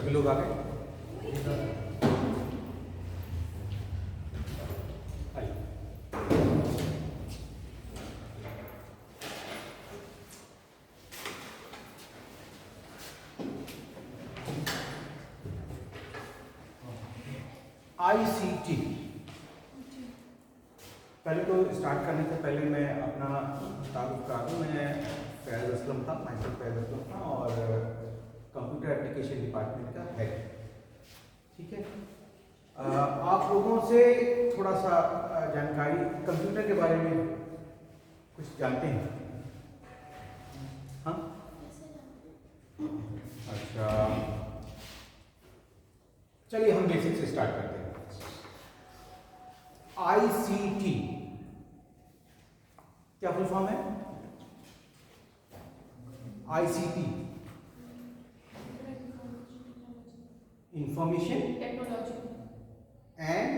सभी लोग आ गए? ICT। पहले तो स्टार्ट करने से पहले मैं अपना तारुफ करा दूँ। मैं फैज़ असलम था, माइसेल्फ फैज़ असलम था और कंप्यूटर एप्लीकेशन डिपार्टमेंट का हेड। ठीक है, आप लोगों से थोड़ा सा जानकारी कंप्यूटर के बारे में कुछ जानते हैं? हाँ, अच्छा, चलिए हम बेसिक से स्टार्ट करते हैं। ICT क्या फुल फॉर्म है? ICT information technology and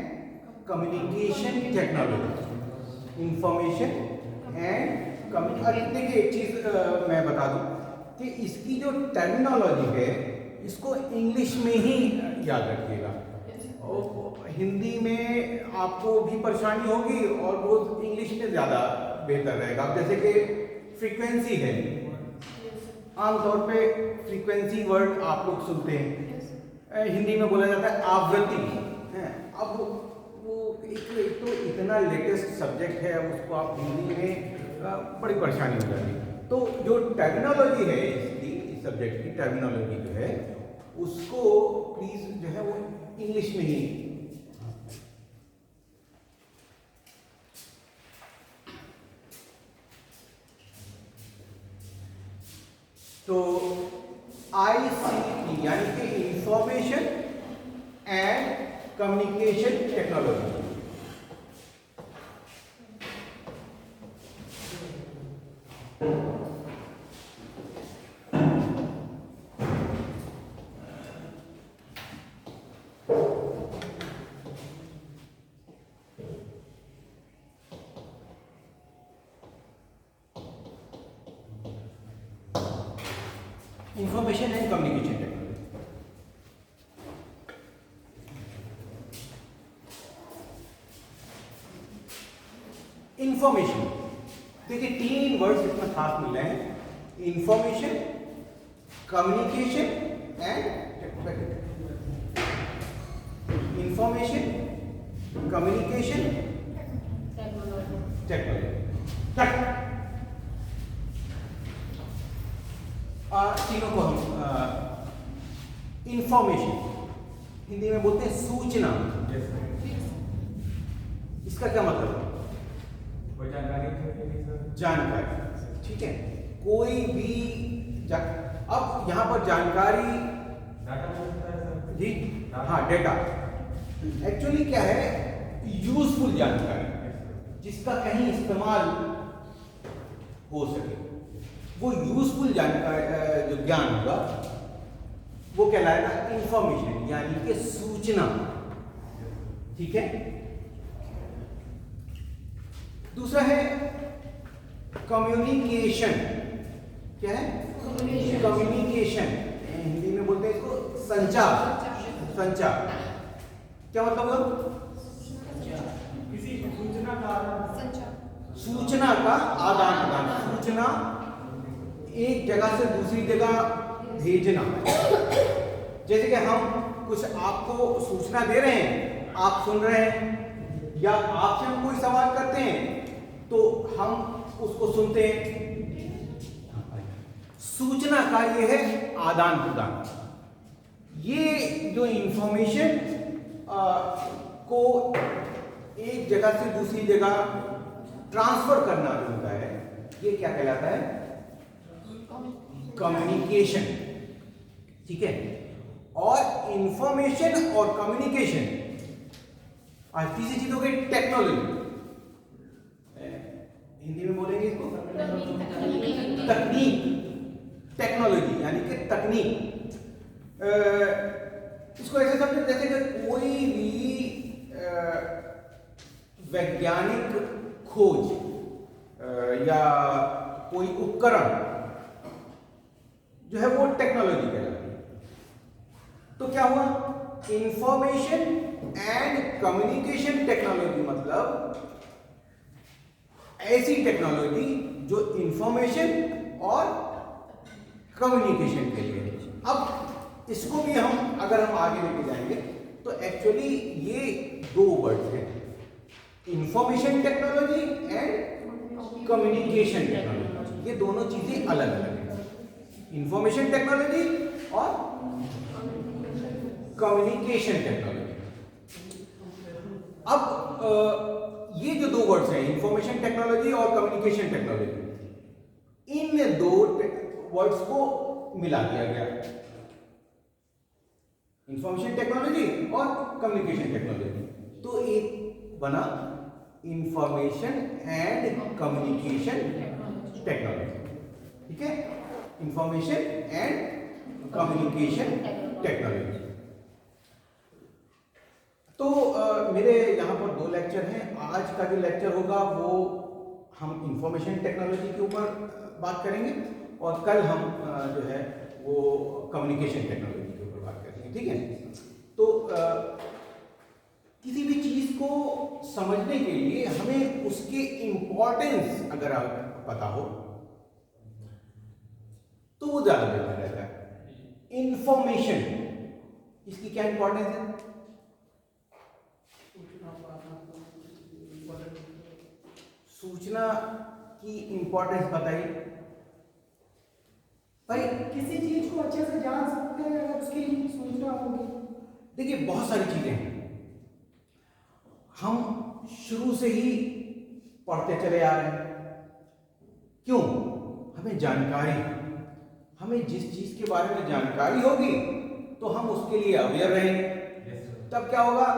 communication technology. Information and communication. देखिए एक चीज मैं बता दूं कि इसकी जो टर्मिनोलॉजी है इसको इंग्लिश में ही याद रखिएगा। हिंदी में आपको भी परेशानी होगी और वो इंग्लिश में ज़्यादा बेहतर रहेगा। जैसे कि फ्रीक्वेंसी है, आमतौर पे फ्रीक्वेंसी वर्ड आप लोग सुनते हैं, हिंदी में बोला जाता है आवृत्ति है। अब वो एक तो इतना लेटेस्ट सब्जेक्ट है, उसको आप हिंदी में बड़ी परेशानी हो जाती है। तो जो टर्मिनोलॉजी है इसकी, इस सब्जेक्ट की टर्मिनोलॉजी जो है उसको प्लीज जो है वो इंग्लिश में ही। तो ICT यानी कि information and communication technology. Information and communication technology. Information, देखिए तीन वर्ड्स इसमें खास मिल रहे हैं, information, communication and information, communication, technology. तीनों को हम इंफॉर्मेशन हिंदी में बोलते हैं सूचना। इसका क्या मतलब है? जानकारी। ठीक है, कोई भी अब यहाँ पर जानकारी जी, हाँ डेटा एक्चुअली क्या है, यूजफुल जानकारी जिसका कहीं इस्तेमाल हो सके। वो यूजफुल जानकारी जो ज्ञान होगा वो कहलाएगा इंफॉर्मेशन यानी कि सूचना। ठीक है, दूसरा है कम्युनिकेशन। क्या है? कम्युनिकेशन हिंदी में बोलते हैं इसको संचार। संचार क्या मतलब है? किसी सूचना का आदान प्रदान, सूचना एक जगह से दूसरी जगह भेजना। जैसे कि हम कुछ आपको सूचना दे रहे हैं, आप सुन रहे हैं, या आपसे हम कोई सवाल करते हैं तो हम उसको सुनते हैं। सूचना का ये है आदान प्रदान। ये जो इंफॉर्मेशन को एक जगह से दूसरी जगह ट्रांसफर करना जो होता है, ये क्या कहलाता है? कम्युनिकेशन। ठीक है, और इंफॉर्मेशन और कम्युनिकेशन, और तीसरी चीज हो गई टेक्नोलॉजी। हिंदी में बोलेंगे इसको तकनीक। टेक्नोलॉजी यानी कि तकनीक। इसको ऐसे समझो जैसे कि कोई भी वैज्ञानिक खोज या कोई उपकरण जो है वो टेक्नोलॉजी कहलाती है। तो क्या हुआ, इंफॉर्मेशन एंड कम्युनिकेशन टेक्नोलॉजी मतलब ऐसी टेक्नोलॉजी जो इंफॉर्मेशन और कम्युनिकेशन के लिए है। अब इसको भी हम अगर हम आगे लेके जाएंगे तो एक्चुअली ये दो वर्ड्स हैं, information technology and communication technology. ये दोनों चीजें अलग अलग हैं, इंफॉर्मेशन टेक्नोलॉजी और कम्युनिकेशन टेक्नोलॉजी। अब ये जो दो वर्ड्स हैं, इंफॉर्मेशन टेक्नोलॉजी और कम्युनिकेशन टेक्नोलॉजी, इन दो वर्ड्स को मिला दिया गया, इंफॉर्मेशन टेक्नोलॉजी और कम्युनिकेशन टेक्नोलॉजी, तो एक बना इंफॉर्मेशन एंड कम्युनिकेशन टेक्नोलॉजी। ठीक है, इंफॉर्मेशन एंड कम्युनिकेशन टेक्नोलॉजी। तो मेरे यहाँ पर दो लेक्चर हैं। आज का जो लेक्चर होगा वो हम इंफॉर्मेशन टेक्नोलॉजी के ऊपर बात करेंगे और कल हम जो है वो कम्युनिकेशन टेक्नोलॉजी के ऊपर बात करेंगे। ठीक है, तो किसी भी चीज को समझने के लिए हमें उसके इंपॉर्टेंस अगर आपको पता हो तो वो ज्यादा बेहतर रहता है। इंफॉर्मेशन, इसकी क्या इंपॉर्टेंस है? सूचना की इंपॉर्टेंस बताइए भाई। किसी चीज को अच्छे से जान सकते हैं अगर उसकी सूचना होगी। देखिए बहुत सारी चीजें हैं, हम शुरू से ही पढ़ते चले आ रहे हैं। क्यों? हमें जानकारी, हमें जिस चीज के बारे में जानकारी होगी तो हम उसके लिए अवेयर रहेंगे। तब क्या होगा,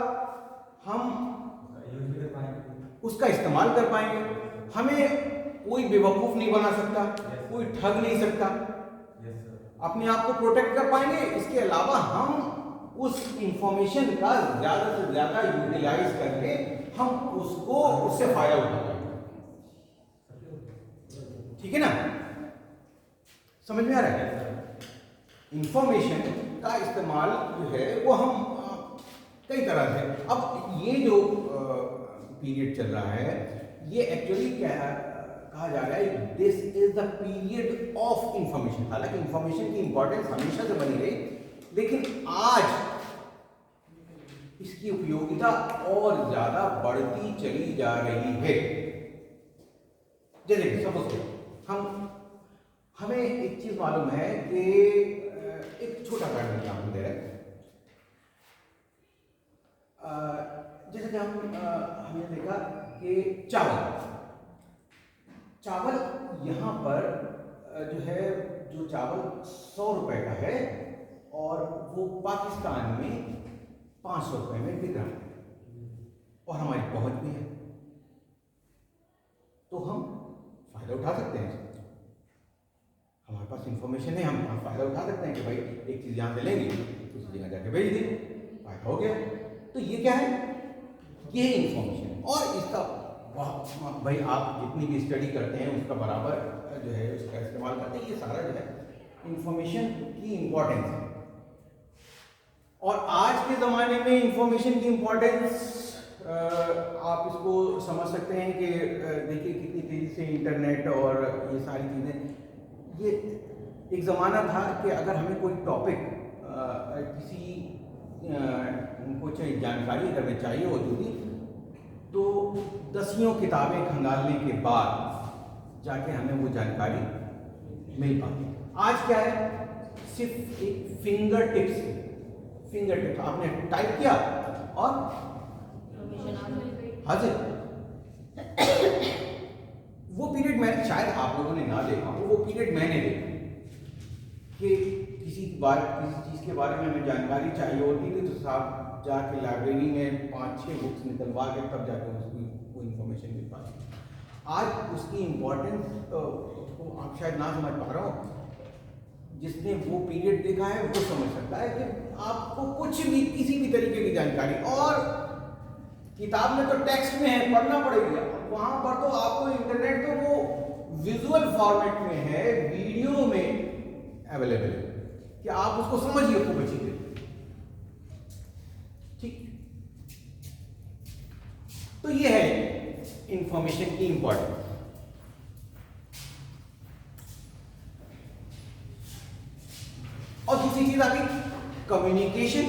हम उसका इस्तेमाल कर पाएंगे। हमें कोई बेवकूफ नहीं बना सकता, कोई ठग नहीं सकता, अपने आप को प्रोटेक्ट कर पाएंगे। इसके अलावा हम उस इंफॉर्मेशन का ज्यादा से ज्यादा यूटिलाइज करके हम उसको उससे फायदा उठा पाएंगे। ठीक है ना, समझ में आ रहा है? इंफॉर्मेशन का इस्तेमाल जो है वो हम कई तरह से, अब ये जो पीरियड चल रहा है ये एक्चुअली क्या कहा जा रहा है, this is the period of information. हालांकि इंफॉर्मेशन की इंपॉर्टेंस हमेशा से बनी रही, लेकिन आज इसकी उपयोगिता और ज्यादा बढ़ती चली जा रही है। जैसे सपोज हमें एक चीज मालूम है कि एक छोटा कारण एग्जाम्पल दे रहे हैं। जैसे कि हमने देखा कि चावल यहाँ पर जो है, जो चावल 100 रुपए का है और वो पाकिस्तान में 500 रुपए में बिक रहा है और हमारी पहुंच भी है, तो हम फायदा उठा सकते हैं। हमारे पास इंफॉर्मेशन है, हम फायदा उठा सकते हैं कि भाई एक चीज यहाँ से लेंगे दूसरी जगह जाके भेज देंगे, फायदा हो गया। तो ये क्या है, ये इंफॉर्मेशन। और इसका भाई आप जितनी भी स्टडी करते हैं उसका बराबर जो है उसका इस्तेमाल करते हैं। ये सारा जो है इंफॉर्मेशन की इंपॉर्टेंस है। और आज के ज़माने में इंफॉर्मेशन की इंपॉर्टेंस आप इसको समझ सकते हैं कि देखिए कितनी तेज़ी से इंटरनेट और ये सारी चीज़ें, ये एक ज़माना था कि अगर हमें कोई टॉपिक किसी को चाहिए जानकारी अगर हमें चाहिए होती थी तो दसियों किताबें खंगालने के बाद जाके हमें वो जानकारी मिल पाती। आज क्या है, सिर्फ एक फिंगर टिप्स आपने टाइप किया और हाजिर। वो पीरियड मैं शायद आप लोगों ने ना देखा हो, वो पीरियड मैंने देखा कि किसी चीज़ के बारे में हमें जानकारी चाहिए होती थी तो साहब जाके लाइब्रेरी में 5-6 बुक्स निकलवा के तब जाके उसकी वो इन्फॉर्मेशन मिल पाती। आज उसकी इम्पोर्टेंस उसको आप शायद ना समझ पा रहा हो, जिसने वो पीरियड देखा है वो समझ सकता है कि आपको कुछ भी किसी भी तरीके की जानकारी, और किताब में तो टेक्स्ट में है पढ़ना पड़ेगा, वहां पर तो आपको इंटरनेट तो वो विजुअल फॉर्मेट में है, वीडियो में अवेलेबल है कि आप उसको समझिए खूब अच्छी तरह। तो ये है इंफॉर्मेशन की इंपॉर्टेंस। और दूसरी चीज आ गई कम्युनिकेशन।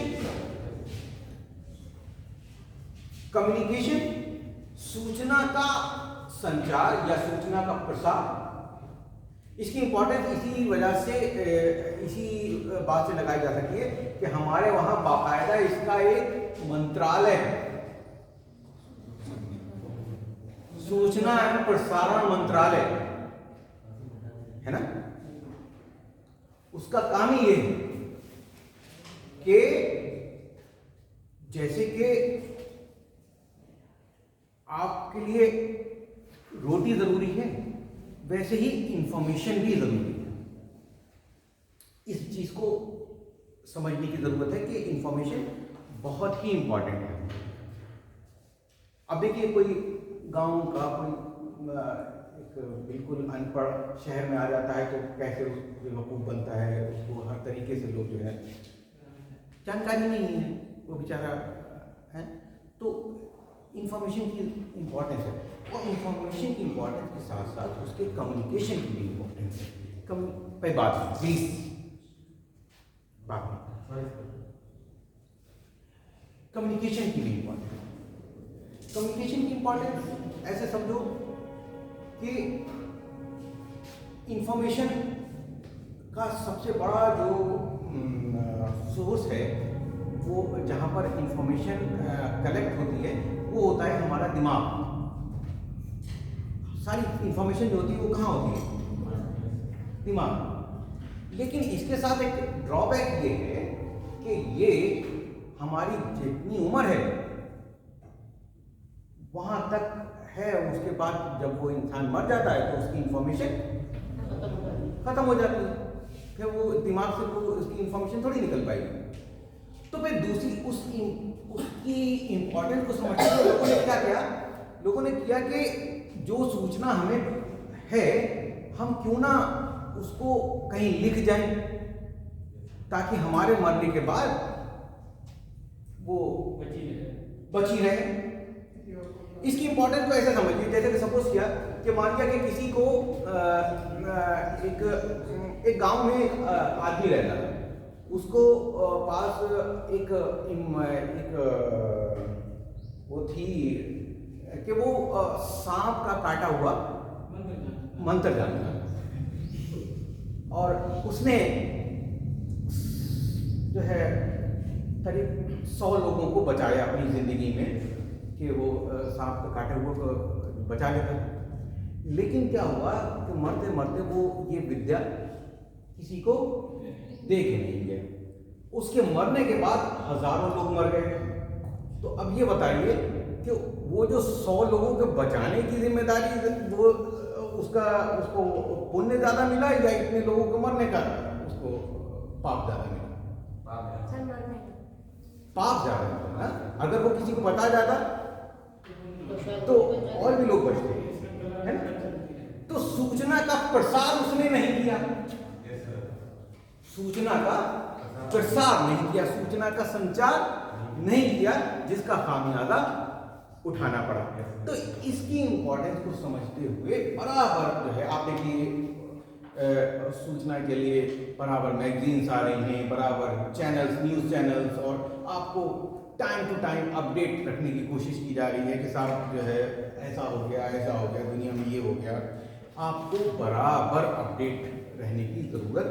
कम्युनिकेशन सूचना का संचार या सूचना का प्रसार। इसकी इंपॉर्टेंस इसी वजह से इसी बात से लगाई जा सकती है कि हमारे वहां बाकायदा इसका एक मंत्रालय है, सूचना एवं प्रसारण मंत्रालय है ना। उसका काम ही ये है कि जैसे कि आपके लिए रोटी जरूरी है, वैसे ही इंफॉर्मेशन भी जरूरी है। इस चीज को समझने की जरूरत है कि इंफॉर्मेशन बहुत ही इंपॉर्टेंट है। अब देखिए कोई गांव का कोई एक बिल्कुल अनपढ़ शहर में आ जाता है तो कैसे बेवकूफ़ बनता है, उसको हर तरीके से लोग जो है जानकारी नहीं है वो बेचारा है। तो इंफॉर्मेशन की इम्पोर्टेंस है, और इंफॉर्मेशन की इम्पोर्टेंस के साथ साथ उसके कम्युनिकेशन की भी इम्पोर्टेंस है। पे बात प्लीज बात कम्युनिकेशन की भी इम्पोर्टेंस। कम्युनिकेशन की इम्पोर्टेंस ऐसे समझो कि इंफॉर्मेशन का सबसे बड़ा जो सोर्स है, वो जहाँ पर इंफॉर्मेशन कलेक्ट होती है वो होता है हमारा दिमाग। सारी इंफॉर्मेशन जो होती है वो कहाँ होती है? दिमाग। लेकिन इसके साथ एक ड्रॉबैक ये है कि ये हमारी जितनी उम्र है वहाँ तक है, उसके बाद जब वो इंसान मर जाता है तो उसकी इंफॉर्मेशन खत्म हो जाती है, फिर वो दिमाग से वो उसकी इंफॉर्मेशन थोड़ी निकल पाएगी। तो फिर दूसरी उसकी इंपॉर्टेंस को समझते हुए लोगों ने क्या किया? लोगों ने किया कि जो सूचना हमें है हम क्यों ना उसको कहीं लिख जाएं, ताकि हमारे मरने के बाद वो बची रहे। इसकी इंपॉर्टेंस को ऐसे समझिए, जैसे कि सपोज किया कि मान लिया कि किसी को एक गांव में एक आदमी रहता है, उसको पास एक वो थी कि वो सांप का काटा हुआ मंत्र जानता है, और उसने जो है करीब 100 लोगों को बचाया अपनी जिंदगी में कि वो सांप का काटे हुए को बचा लेता। लेकिन क्या हुआ कि मरते मरते वो ये विद्या किसी को दे के नहीं गया। उसके मरने के बाद हजारों लोग मर गए। तो अब ये बताइए कि वो जो 100 लोगों के बचाने की जिम्मेदारी वो उसको पुण्य ज्यादा मिला या इतने लोगों को मरने का उसको पाप ज्यादा मिला? पाप ज्यादा मिला। अगर वो किसी को बता जाता तो और भी लोग बचते है ना। तो सूचना का प्रसार उसने नहीं किया, सूचना का प्रसार नहीं किया, सूचना का संचार नहीं किया, जिसका खामियाजा उठाना पड़ा। तो इसकी इंपॉर्टेंस को समझते हुए बराबर जो है आप देखिए सूचना के लिए बराबर मैगजीन्स आ रही हैं, बराबर चैनल्स, न्यूज़ चैनल्स, और आपको टाइम टू टाइम अपडेट रखने की कोशिश की जा रही है कि साहब जो है ऐसा हो गया, दुनिया में ये हो गया। आपको बराबर अपडेट रहने की ज़रूरत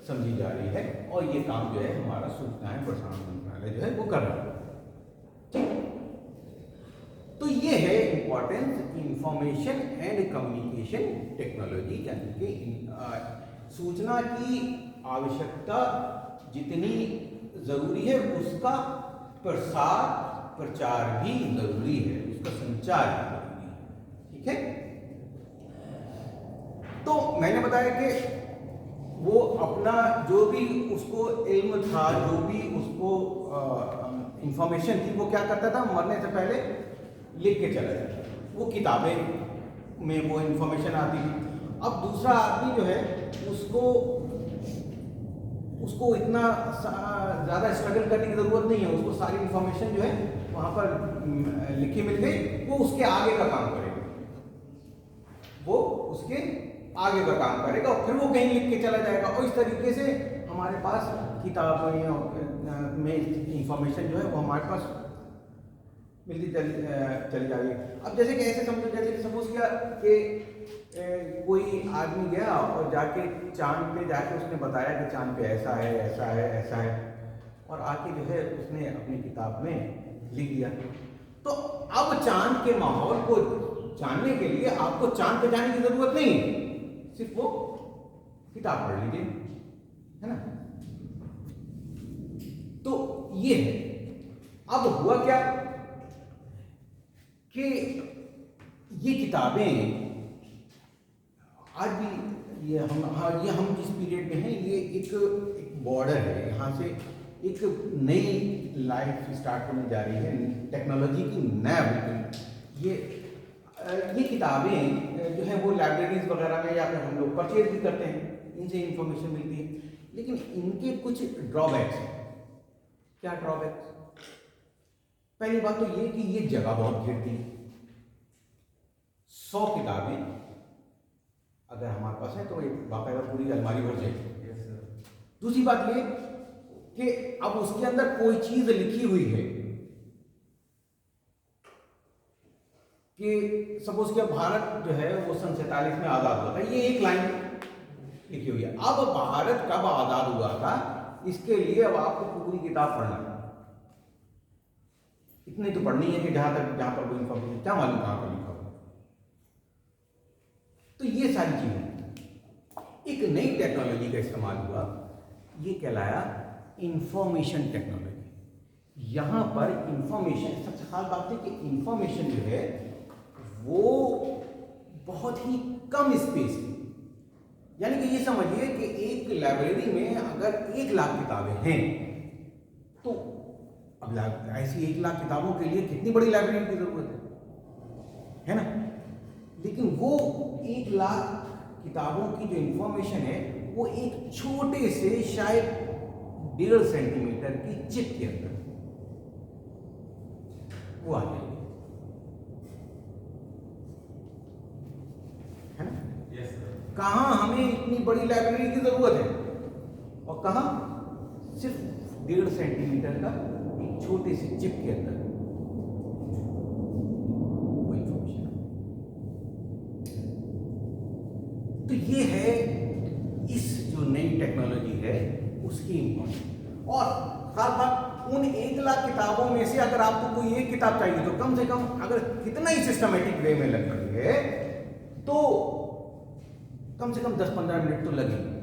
समझी जा रही है, और ये काम जो है हमारा सूचना एवं प्रसारण मंत्रालय जो है वो कर रहा है। ठीक, तो ये है importance information and communication technology, यानी कि सूचना की आवश्यकता जितनी जरूरी है उसका प्रचार भी जरूरी है, उसका संचार भी जरूरी है। ठीक है, तो मैंने बताया कि वो अपना जो भी उसको इल्म था, जो भी उसको इंफॉर्मेशन थी, वो क्या करता था? मरने से पहले लिख के चला जाता। वो किताबें में वो इंफॉर्मेशन आती थी। अब दूसरा आदमी जो है उसको उसको इतना ज़्यादा स्ट्रगल करने की ज़रूरत नहीं है, उसको सारी इंफॉर्मेशन जो है वहाँ पर लिखी मिल गई, वो उसके आगे का काम करेगा, वो उसके आगे का काम करेगा और फिर वो कहीं लिख के चला जाएगा। और इस तरीके से हमारे पास किताब में इंफॉर्मेशन जो है वो हमारे पास मिलती चली जा रही है। अब जैसे कि ऐसे समझो, जैसे कि सपोज किया कि कोई आदमी गया और जाके चांद पे जाके उसने बताया कि चांद पे ऐसा है, ऐसा है, ऐसा है, और आके जो है उसने अपनी किताब में लिख दिया। तो अब चांद के माहौल को जानने के लिए आपको चांद पे जाने की जरूरत नहीं है, सिर्फ वो किताब पढ़ लीजिए, है ना। तो ये है। अब हुआ क्या कि ये किताबें आज भी ये हम जिस पीरियड में हैं, ये एक बॉर्डर है, यहाँ से एक नई लाइफ स्टार्ट होने जा रही है, टेक्नोलॉजी की नया बिल्कुल। ये किताबें जो है वो लाइब्रेरीज वगैरह में या फिर हम लोग परचेज भी करते हैं, इनसे इंफॉर्मेशन मिलती है, लेकिन इनके कुछ ड्रॉबैक्स हैं। क्या ड्रॉबैक्स? पहली बात तो ये कि ये जगह बहुत घेरती है। 100 किताबें अगर हमारे पास है तो एक बाकायदा पूरी अलमारी भर जाएगी। दूसरी बात ये कि अब उसके अंदर कोई चीज लिखी हुई है कि सपोज कि भारत जो है वो सन 47 में आजाद हुआ था, ये एक लाइन लिखी हुई है। अब भारत कब आजाद हुआ था इसके लिए अब आपको पूरी किताब पढ़ना है। इतनी तो पढ़नी है कि जहां पर कोई इंफॉर्मेशन क्या मालूम कहां पर लिखा हुआ। तो ये सारी चीजें, एक नई टेक्नोलॉजी का इस्तेमाल हुआ, ये कहलाया इंफॉर्मेशन टेक्नोलॉजी। यहां पर इंफॉर्मेशन, सबसे खास बात है कि इंफॉर्मेशन जो है वो बहुत ही कम स्पेस में, यानी कि ये समझिए कि एक लाइब्रेरी में अगर 1 लाख किताबें हैं तो अब ऐसी 1 लाख किताबों के लिए कितनी बड़ी लाइब्रेरी की जरूरत है ना। लेकिन वो 1 लाख किताबों की जो इंफॉर्मेशन है वो एक छोटे से शायद 1.5 सेंटीमीटर की चिप के अंदर वो आ जाएगी, है ना। Yes, sir. कहां हमें इतनी बड़ी लाइब्रेरी की जरूरत है और कहां सिर्फ 1.5 सेंटीमीटर का एक छोटे से चिप के अंदर वो इंफॉर्मेशन। तो ये है इस जो नई टेक्नोलॉजी है उसकी इंफॉर्मेशन। और खास बात, उन 1 लाख किताबों में से अगर आपको कोई एक किताब चाहिए तो कम से कम अगर कितना ही सिस्टमेटिक वे में लग रही है तो कम से कम 10-15 मिनट तो लगेंगे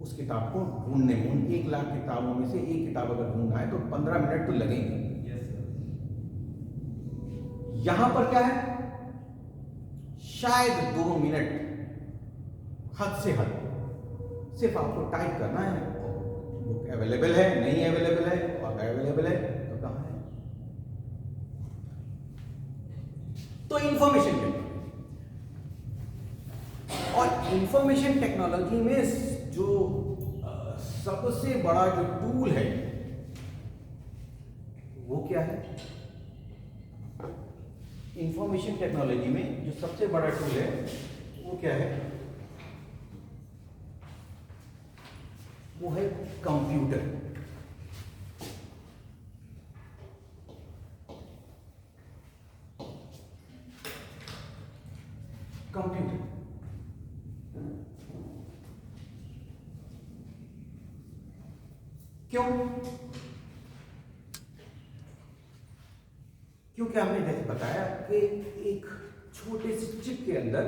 उस किताब को ढूंढने में। उन 1 लाख किताबों में से एक किताब अगर ढूंढना है तो 15 मिनट तो लगेंगे। Yes, sir. यहां पर क्या है, शायद 2 मिनट हद से हद, सिर्फ आपको टाइप करना है, बुक अवेलेबल है, नहीं अवेलेबल है, और अवेलेबल है तो कहां है। तो इंफॉर्मेशन टेक्नोलॉजी, और इंफॉर्मेशन टेक्नोलॉजी में जो सबसे बड़ा जो टूल है वो क्या है। इंफॉर्मेशन टेक्नोलॉजी में जो सबसे बड़ा टूल है वो क्या है, वो है कंप्यूटर। कंप्यूटर क्यों? क्योंकि हमने जैसे बताया कि एक छोटे से चिप के अंदर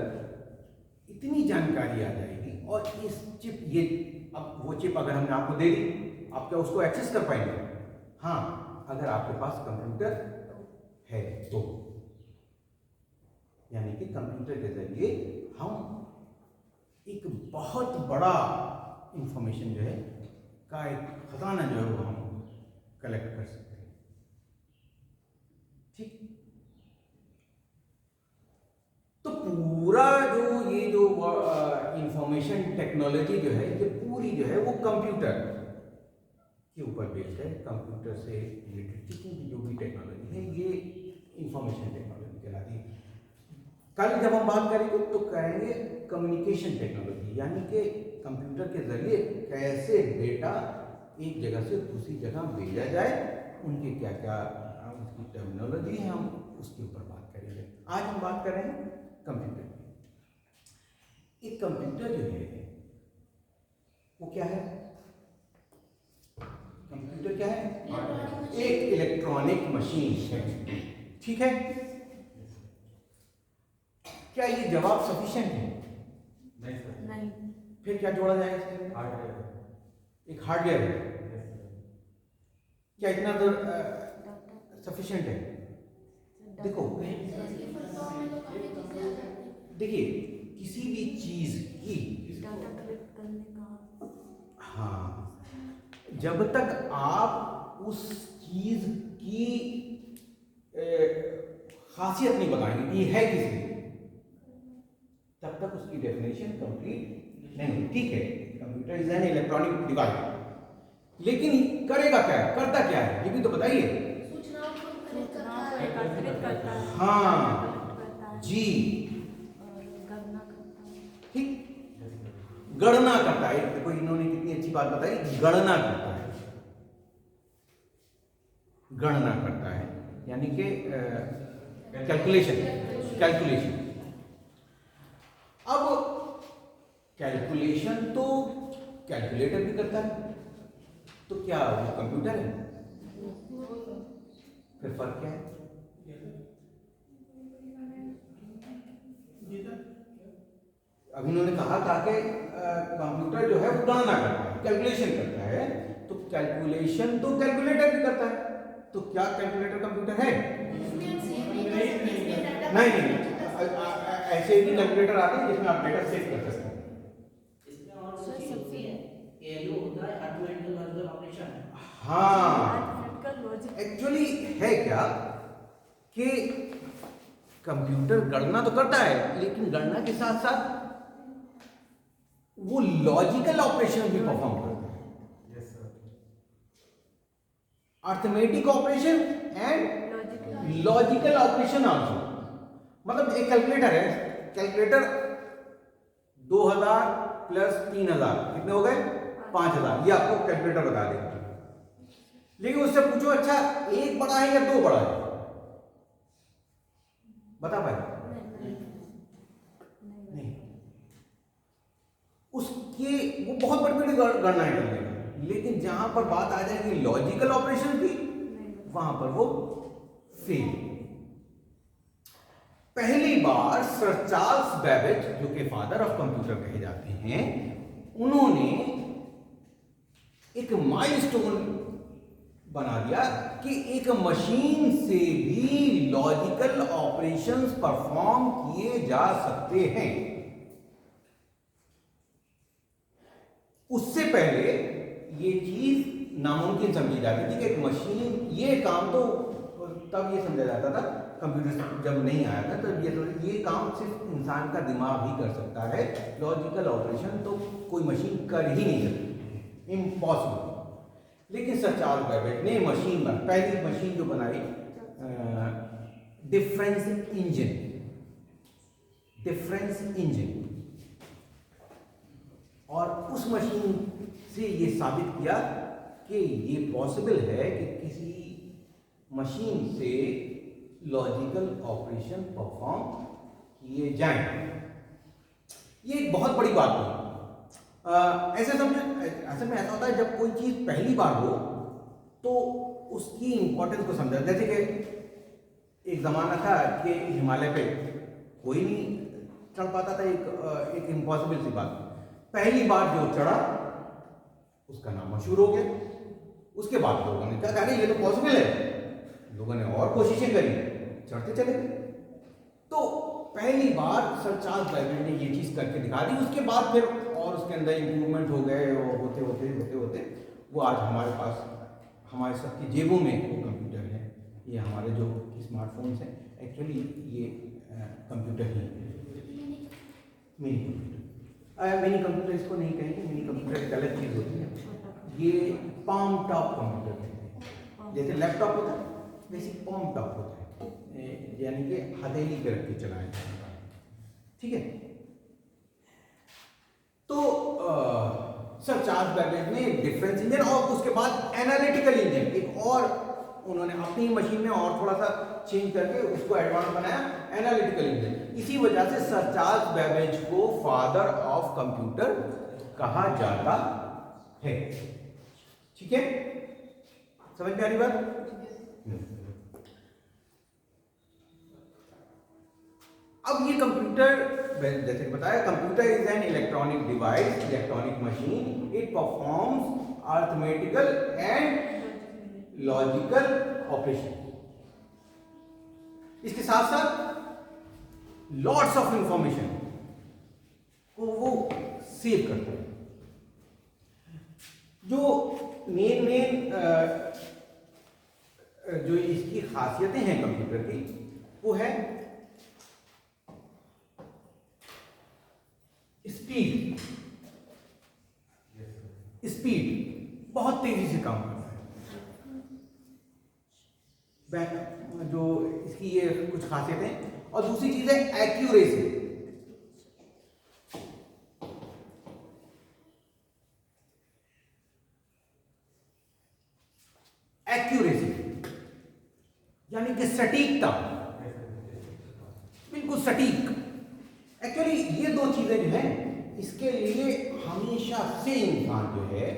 इतनी जानकारी आ जाएगी, और इस चिप, ये अब वो चिप अगर हमने आपको दे दी, आप क्या उसको एक्सेस कर पाएंगे? हाँ, अगर आपके पास कंप्यूटर है तो, यानी कि कंप्यूटर के जरिए हम एक बहुत बड़ा इंफॉर्मेशन जो है का एक खजाना जो है वो हम कलेक्ट कर सकते हैं। ठीक, तो पूरा जो ये जो इंफॉर्मेशन टेक्नोलॉजी जो है ये पूरी जो है वो कंप्यूटर के ऊपर बेस्ड है। कंप्यूटर से रिलेटेड जितनी भी जो भी टेक्नोलॉजी है ये इंफॉर्मेशन टेक्नोलॉजी कहलाती है। कल जब हम बात करेंगे तो कहेंगे कम्युनिकेशन टेक्नोलॉजी, यानी कि कंप्यूटर के जरिए कैसे डेटा एक जगह से दूसरी जगह भेजा जाए, उनके क्या क्या उसकी टर्मिनोलॉजी है, हम उसके ऊपर बात करेंगे। आज हम बात कर रहे हैं कंप्यूटर की। एक कंप्यूटर जो है वो क्या है? कंप्यूटर क्या है? एक इलेक्ट्रॉनिक मशीन है, ठीक है। क्या ये जवाब सफिशिएंट है? नहीं सर। नहीं। फिर क्या जोड़ा जाए इसमें? हार्डवेयर। एक हार्डवेयर है। क्या इतना तो सफिशिएंट है? देखो, देखिए किसी भी चीज की, डाटा कलेक्ट करने का। हाँ, जब तक आप उस चीज की खासियत नहीं बताएंगे कि है किसकी, तब तक उसकी डेफिनेशन कंप्लीट नहीं होती। ठीक है, computer is an electronic device, लेकिन करेगा क्या, करता क्या है, ये भी तो बताइए। सूचनाओं को एकत्रित करता है। हाँ कलेक्ट करता है जी, और गणना करता है। ठीक, गणना करता है। देखो इन्होंने कितनी अच्छी बात बताई, गणना करता है। गणना करता है यानी कि कैलकुलेशन, कैलकुलेशन। अब कैलकुलेशन तो कैलकुलेटर भी करता है, तो क्या वो कंप्यूटर है? फिर फर्क क्या है? अभी उन्होंने कहा था कि कंप्यूटर जो है वो गणना करता है, कैलकुलेशन करता है, तो कैलकुलेशन तो कैलकुलेटर भी करता है, तो क्या कैलकुलेटर कंप्यूटर है? नहीं, ऐसे भी कैलकुलेटर आते हैं जिसमें आप डेटा सेव कर सकते हैं। इसमें और कुछ चीज़ है, ALU होता है, अर्थमेटिकल लॉजिकल ऑपरेशन। हाँ, एक्चुअली है क्या कि कंप्यूटर गणना तो करता है, लेकिन गणना के साथ साथ वो लॉजिकल ऑपरेशन भी परफॉर्म करता है। Yes sir. Arithmetic operation and logical operation also. मतलब एक कैलकुलेटर है, कैलकुलेटर 2000 प्लस 3000 कितने हो गए? 5000, ये आपको कैलकुलेटर बता देगा। लेकिन उससे पूछो अच्छा एक बड़ा है या दो बड़ा है, बता पाए? नहीं, उसके वो बहुत बड़ी बड़ी गणनाएं कर लेगा, लेकिन जहां पर बात आ जाएगी लॉजिकल ऑपरेशन की, वहां पर वो फेल। पहली बार सर चार्ल्स बेबेज, जो कि फादर ऑफ कंप्यूटर कहे जाते हैं, उन्होंने एक माइलस्टोन बना दिया कि एक मशीन से भी लॉजिकल ऑपरेशंस परफॉर्म किए जा सकते हैं। उससे पहले ये चीज नामुमकिन समझी जाती थी कि एक मशीन, ये काम तो तब ये समझा जाता था, कंप्यूटर जब नहीं आया था तब ये काम सिर्फ इंसान का दिमाग ही कर सकता है, लॉजिकल ऑपरेशन तो कोई मशीन कर ही नहीं सकती, इम्पॉसिबल। लेकिन सर चार्ल्स बेबेज ने मशीन पहली मशीन जो बनाई, डिफरेंस इंजन, और उस मशीन से ये साबित किया कि ये पॉसिबल है कि किसी मशीन से लॉजिकल ऑपरेशन परफॉर्म किए जाएं। ये एक बहुत बड़ी बात है। ऐसे समझो, असल में ऐसा होता है जब कोई चीज़ पहली बार हो तो उसकी इंपॉर्टेंस को समझा। जैसे कि एक ज़माना था कि हिमालय पे कोई नहीं चढ़ पाता था, एक इम्पॉसिबल सी बात। पहली बार जो चढ़ा उसका नाम मशहूर हो गया। उसके बाद लोगों ने कहा अरे ये तो पॉसिबल है, लोगों ने और कोशिशें करी, चढ़ते चले गए। तो पहली बार सर चार्ल्स बेबेज ने ये चीज़ करके दिखा दी। उसके बाद फिर और उसके अंदर इम्प्रूवमेंट हो गए, और होते होते वो आज हमारे पास, हमारे सबकी जेबों में वो कंप्यूटर है। ये हमारे जो स्मार्टफोन्स हैं, एक्चुअली ये कंप्यूटर ही है, मिनी कंप्यूटर। मिनी कंप्यूटर इसको नहीं कहेंगे, मिनी कंप्यूटर एक अलग चीज़ होती है। ये पाम टॉप कंप्यूटर कहते हैं। जैसे लैपटॉप होता है वैसे पाम टॉप होता है, यानी कि हथेली पे रख के चलाएं, ठीक है। तो सर चार्ल्स बैबेज ने डिफरेंस इंजन और उसके बाद एनालिटिकल इंजन एक और उन्होंने अपनी मशीन में और थोड़ा सा चेंज करके उसको एडवांस बनाया, एनालिटिकल इंजन। इसी वजह से सर चार्ल्स बैबेज को फादर ऑफ कंप्यूटर कहा जाता है, ठीक है। समझ में आ रही बात? अब ये कंप्यूटर, जैसे बताया, computer is an electronic device, electronic machine, it performs arithmetical and logical operation. इसके साथ साथ लॉट्स ऑफ इंफॉर्मेशन को वो सेव करता है। जो मेन जो इसकी खासियतें हैं कंप्यूटर की, वो है स्पीड। स्पीड बहुत तेजी से काम करता है, जो इसकी ये कुछ खासियतें। और दूसरी चीज है एक्यूरेसी। एक्यूरेसी यानी कि सटीकता, बिल्कुल सटीक। एक्चुअली ये दो चीजें जो हैं, इसके लिए हमेशा से इंसान जो है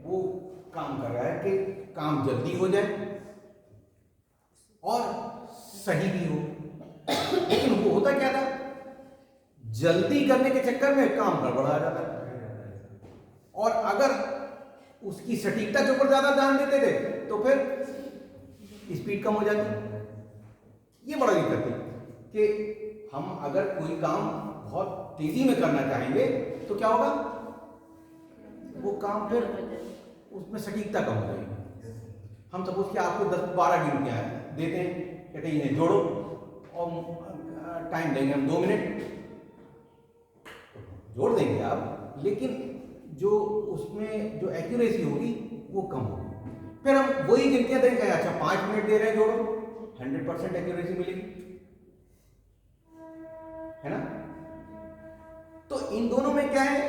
वो काम कर रहा है कि काम जल्दी हो जाए और सही भी हो। लेकिन वो होता क्या था, जल्दी करने के चक्कर में काम गड़बड़ा जाता है, और अगर उसकी सटीकता के ऊपर ज्यादा ध्यान देते थे तो फिर स्पीड कम हो जाती। ये बड़ा दिक्कत है कि हम अगर कोई काम बहुत तेजी में करना चाहेंगे तो क्या होगा, वो काम फिर उसमें सटीकता कम हो जाएगी। हम सपोज कि आपको 10-12 गिनतियां देते हैं, कहते हैं इन्हें जोड़ो, और टाइम देंगे हम 2 मिनट, जोड़ देंगे आप, लेकिन जो उसमें जो एक्यूरेसी होगी वो कम होगी। फिर हम वही गिनतियां देंगे, अच्छा 5 मिनट दे रहे हैं, जोड़ो, 100% एक्यूरेसी मिलेगी, है ना। तो इन दोनों में क्या है,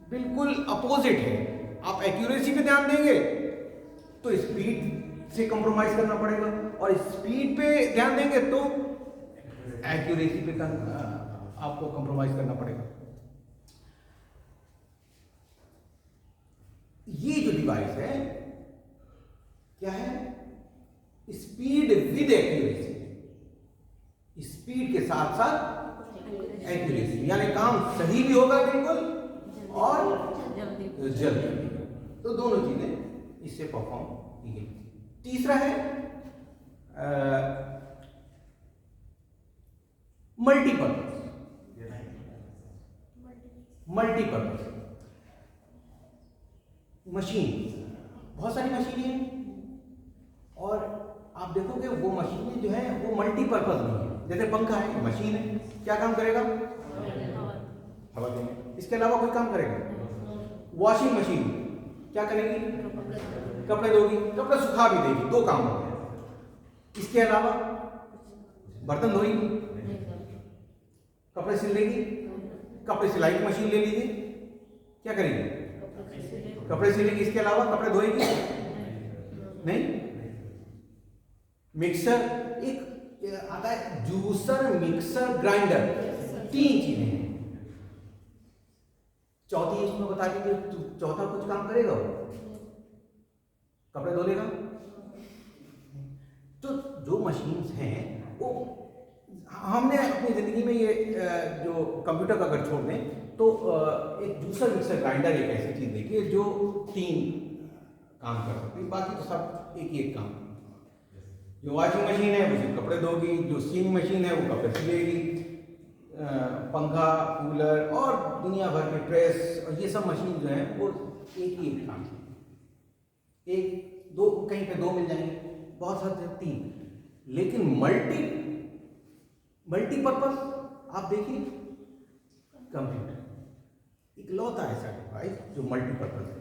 बिल्कुल अपोजिट है। आप एक्यूरेसी पे ध्यान देंगे तो स्पीड से कंप्रोमाइज करना पड़ेगा, और स्पीड पे ध्यान देंगे तो एक्यूरेसी पे आपको कंप्रोमाइज करना पड़ेगा। ये जो डिवाइस है क्या है, स्पीड विद एक्यूरेसी, स्पीड के साथ साथ एक्यूरेसी, यानी काम सही भी होगा बिल्कुल और जल्दी। तो दोनों चीजें इससे परफॉर्म की गई। तीसरा है मल्टीपर्पज। मल्टीपर्पज मशीन, बहुत सारी मशीनें हैं, और आप देखोगे वो मशीनें जो है वो मल्टीपर्पज नहीं है। जैसे पंखा है, मशीन है, क्या काम करेगा, हवा देंगे, इसके अलावा कोई काम करेगा। वॉशिंग मशीन क्या करेगी, कपड़े धोगी, कपड़े सुखा भी देगी, 2 काम हो गए। इसके अलावा बर्तन धोएगी, कपड़े सिल देगी, कपड़े सिलाई की मशीन ले लीजिए, क्या करेगी, कपड़े सिलेगी, इसके अलावा कपड़े धोएगी नहीं। मिक्सर, एक आता है जूसर, मिक्सर, ग्राइंडर, 3 चीजें हैं। चौथी इसमें बता दीजिए, चौथा कुछ काम करेगा वो, कपड़े धो लेगा। तो जो मशीन्स हैं वो, हमने अपनी जिंदगी में ये जो कंप्यूटर का अगर छोड़ दें तो एक जूसर, मिक्सर, ग्राइंडर एक ऐसी चीज देखिए जो 3 काम कर सकती है, बाकी तो सब एक ही एक काम। जो वॉशिंग मशीन है वो सिर्फ कपड़े धोगी, जो सीइंग मशीन है वो कपड़े सिलेगी, पंखा, कूलर और दुनिया भर के प्रेस, और ये सब मशीन जो है वो एक ही एक काम है। 1, 2, कहीं पे 2 मिल जाएंगे, बहुत सारे 3, लेकिन मल्टीपर्पज आप देखिए कंप्यूटर, इकलौता ऐसा डिवाइस जो मल्टीपर्पज है।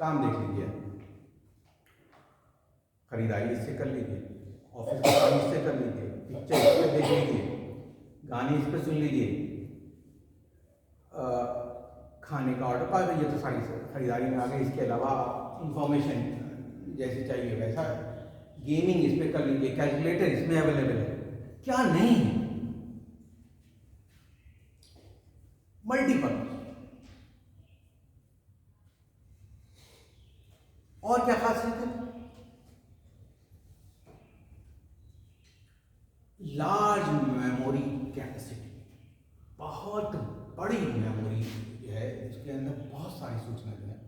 काम देख लीजिए, खरीदारी इससे कर लीजिए, ऑफिस का काम इससे कर लीजिए, पिक्चर इस पर देख लीजिए, गाने इस पर सुन लीजिए, खाने का ऑर्डर पा लीजिए, तो सारी खरीदारी में आ गई। इसके अलावा इंफॉर्मेशन जैसे चाहिए वैसा, गेमिंग इस पर कर लीजिए, कैलकुलेटर इसमें अवेलेबल है, क्या नहीं है, मल्टीपर्पज। और क्या खासियत है? लार्ज मेमोरी कैपेसिटी, बहुत बड़ी मेमोरी है, इसके अंदर बहुत सारी सूचना जो है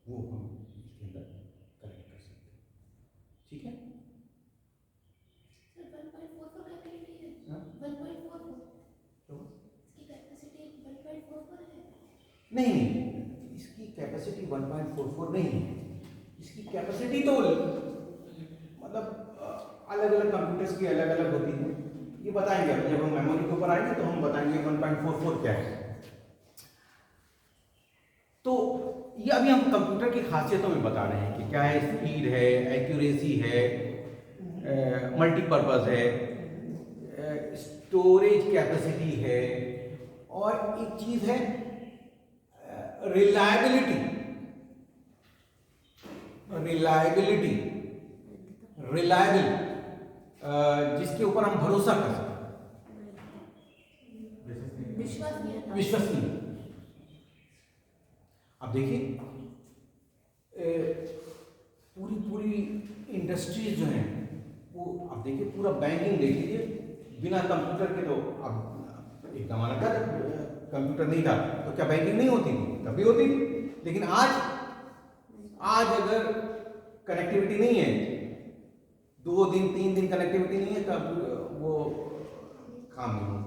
वो हम इसके अंदर कलेक्ट कर सकते हैं। ठीक है? सर 1.44 कैपेसिटी है। हाँ? 1.44 तो इसकी कैपेसिटी 1.44 है। नहीं, इसकी कैपेसिटी 1.44 नहीं है। इसकी कैपेसिटी तो मतलब अलग अलग कंप्यूटर्स की अलग अलग होती है, ये बताएंगे अभी जब हम मेमोरी के ऊपर आएंगे तो हम बताएंगे 1.44 क्या है। तो ये अभी हम कंप्यूटर की खासियतों में बता रहे हैं कि क्या है, स्पीड है, एक्यूरेसी है, मल्टीपर्पज है, स्टोरेज कैपेसिटी है, और एक चीज है रिलायबिलिटी। रिलायबल, जिसके ऊपर हम भरोसा कर सकते हैं, विश्वसनीय। अब देखिए, पूरी इंडस्ट्रीज जो हैं वो, अब देखिए पूरा बैंकिंग देख लीजिए, बिना कंप्यूटर के तो अब एक जमाना था कंप्यूटर नहीं था तो क्या बैंकिंग नहीं होती थी? तभी होती थी। लेकिन आज अगर कनेक्टिविटी नहीं है, 2 दिन 3 दिन कनेक्टिविटी नहीं है, तब वो काम नहीं होगा।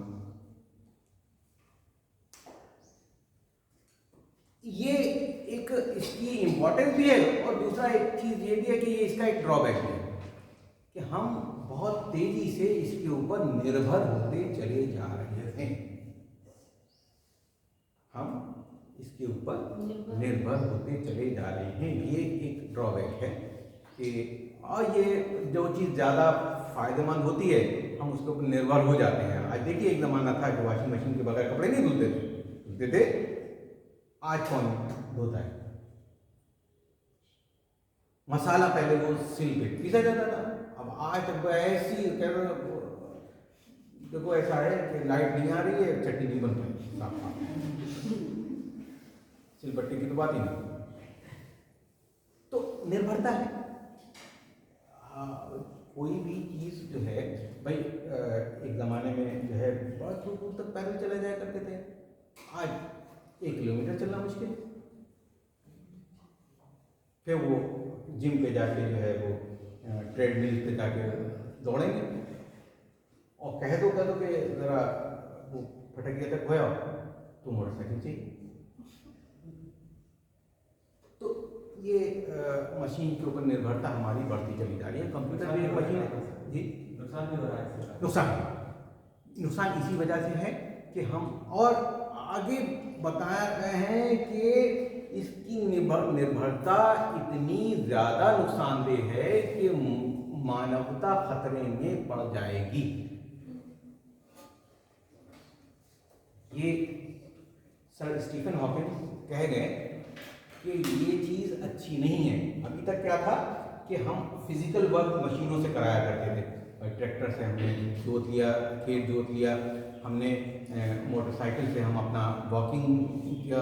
ये एक इसकी इम्पोर्टेंस भी है, और दूसरा एक चीज ये भी है कि ये इसका एक ड्रॉबैक है कि हम बहुत तेजी से इसके ऊपर निर्भर होते चले जा रहे हैं। हम इसके ऊपर निर्भर होते चले जा रहे हैं, ये एक ड्रॉबैक है कि, और ये जो चीज़ ज़्यादा फायदेमंद होती है हम उसके ऊपर निर्भर हो जाते हैं। आज देखिए, एक ज़माना था कि वॉशिंग मशीन के बगैर कपड़े नहीं धुलते थे। आज कौन धोता है? मसाला पहले वो सिल पे पीसा जाता था, अब आज तक ऐसी देखो ऐसा है कि लाइट नहीं आ रही है, चटनी नहीं बन पाई, सिलबट्टी की तो बात ही नहीं। तो निर्भरता है। कोई भी चीज़ जो है भाई, एक ज़माने में जो है बहुत दूर तक पैदल चले जाया करते थे, आज 1 किलोमीटर चलना मुश्किल। फिर वो जिम पे जाके जो है वो ट्रेडमिल पे जाके दौड़ेंगे, और कह दो कि ज़रा वो फटकिया तक होया तो मोटरसाइकिल चाहिए। तो ये मशीन के ऊपर निर्भरता हमारी बढ़ती चली जा रही है। कंप्यूटर भी एक मशीन है जी, नुकसान भी हो रहा है। नुकसान इसी वजह से है कि हम और आगे बता रहे हैं कि इसकी निर्भरता इतनी ज़्यादा नुकसानदेह है कि मानवता खतरे में पड़ जाएगी। ये सर स्टीफन हॉकिंस कह गए कि ये चीज़ अच्छी नहीं है। अभी तक क्या था कि हम फिजिकल वर्क मशीनों से कराया करते थे, ट्रैक्टर से हमने जोत लिया, खेत जोत लिया, हमने मोटरसाइकिल से हम अपना वॉकिंग किया,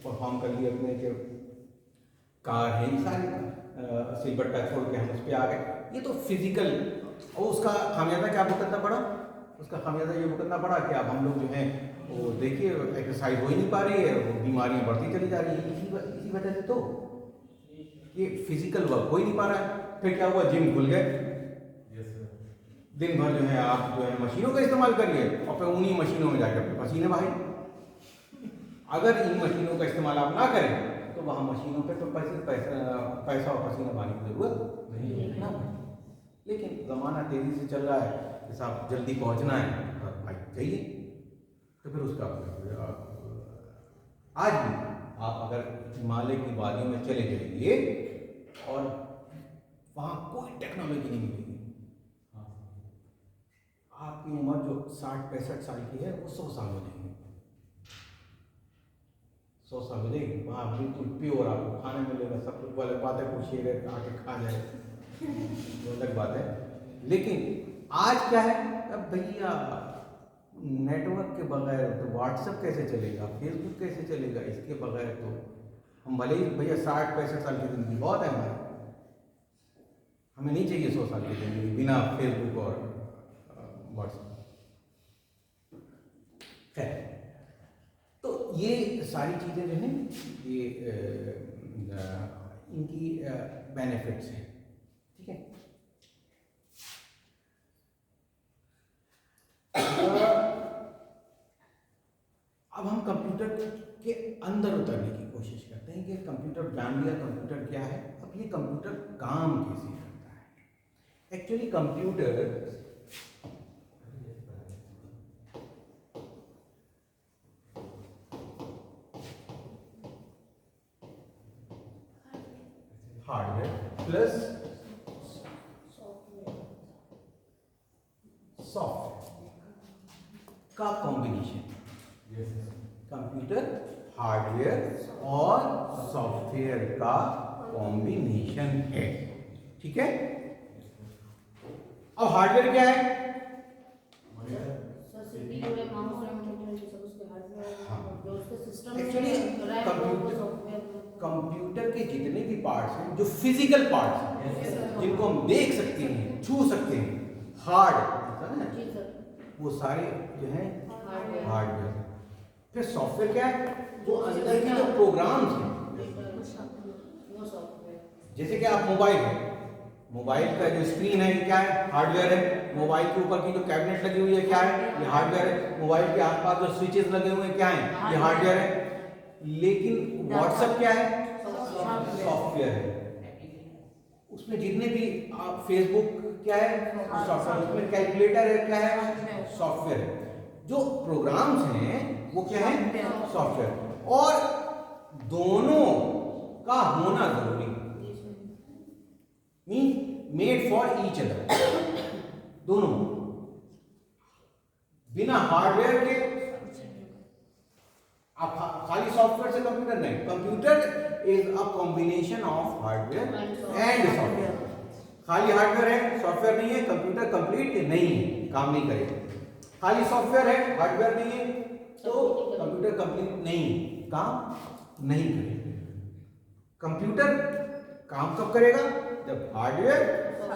परफॉर्म कर लिया अपने, के कार है, ये सारी सिलबट्टा छोड़ के हम उस पर आ गए। ये तो फिजिकल, और उसका खामियाजा क्या भुगतना पड़ा? उसका खामियाजा ये भुगतना पड़ा कि अब हम लोग जो हैं वो देखिए एक्सरसाइज हो ही नहीं पा रही है, वो बीमारियां बढ़ती चली जा रही है। इसी वजह से तो ये फिजिकल वर्क हो ही नहीं पा रहा है। फिर क्या हुआ, जिम खुल गए, दिन भर जो है आप जो है मशीनों का इस्तेमाल करिए, और फिर उन्हीं मशीनों में जाकर अपने पसीने बहाइए। अगर इन मशीनों का इस्तेमाल आप ना करें तो वहाँ मशीनों पे तो पैसा और पसीना बहाने की जरूरत नहीं ना। लेकिन ज़माना तेज़ी से चल रहा है कि साहब जल्दी पहुँचना है, भाई चाहिए, तो फिर उसका आज भी आप अगर हिमालय की वादियों में चले जाइए और वहाँ कोई टेक्नोलॉजी नहीं मिलेगी। आपकी उम्र जो 60-65 साल की है वो 100 साल हो जाएगी, 100 साल हो जाएगी। वहाँ बिल्कुल प्योर आपको खाने मिलेगा, सब कुछ। वो अलग बात है कोई शेर आके खा जाए, वो अलग बात है। लेकिन आज क्या है, अब भैया नेटवर्क के बगैर तो व्हाट्सएप कैसे चलेगा, फेसबुक कैसे चलेगा, इसके बगैर तो हम भले ही भैया 60-65 साल की जिंदगी बहुत है हमारी, हमें नहीं चाहिए 100 साल की जिंदगी बिना फेसबुक और व्हाट्सएप। खैर, तो ये सारी चीज़ें जो हैं ये इनकी बेनिफिट्स हैं, ठीक है। अब हम कंप्यूटर के अंदर उतरने की कोशिश करते हैं कि कंप्यूटर ब्रांड या कंप्यूटर क्या है, अब ये कंप्यूटर काम कैसे करता है। Actually computer hardware plus software का कॉम्बिनेशन। कंप्यूटर हार्डवेयर और सॉफ्टवेयर का कॉम्बिनेशन है, ठीक है। अब हार्डवेयर क्या है? सर सीपीयू है, माउस है, मॉनिटर है, सब उसके हार्डवेयर है, हाँ। जो उसके सिस्टम एक्चुअली कंप्यूटर कंप्यूटर के जितने भी पार्ट्स हैं, जो फिजिकल पार्ट्स हैं, जिनको हम देख सकते हैं, छू सकते हैं, हार्ड, जी सर, वो सारे जो हैं हार्डवेयर हार्डवेयर। फिर सॉफ्टवेयर क्या है? वो अंदर के जो प्रोग्राम्स हैं, वो सॉफ्टवेयर। जैसे कि आप मोबाइल है, मोबाइल का जो स्क्रीन है ये क्या है? हार्डवेयर है। मोबाइल के ऊपर की जो कैबिनेट लगी हुई है क्या है? ये हार्डवेयर है। मोबाइल के आसपास जो स्विचेस लगे हुए हैं क्या है? ये हार्डवेयर है। लेकिन व्हाट्सएप क्या है? सॉफ्टवेयर है। उसमें जितने भी आप फेसबुक क्या है? सॉफ्टवेयर। उसमें कैलकुलेटर है क्या है? सॉफ्टवेयर है। जो प्रोग्राम्स हैं वो क्या है? सॉफ्टवेयर। और दोनों का होना जरूरी है, mean made for each other. दोनों बिना हार्डवेयर के आप खाली सॉफ्टवेयर से कंप्यूटर नहीं। Computer is a combination of hardware and software. खाली हार्डवेयर है, सॉफ्टवेयर नहीं है, कंप्यूटर कंप्लीट नहीं है, काम नहीं करेगा। खाली सॉफ्टवेयर है, हार्डवेयर नहीं है, तो कंप्यूटर कंप्लीट नहीं, काम नहीं करेगा। कंप्यूटर काम कब करेगा? जब हार्डवेयर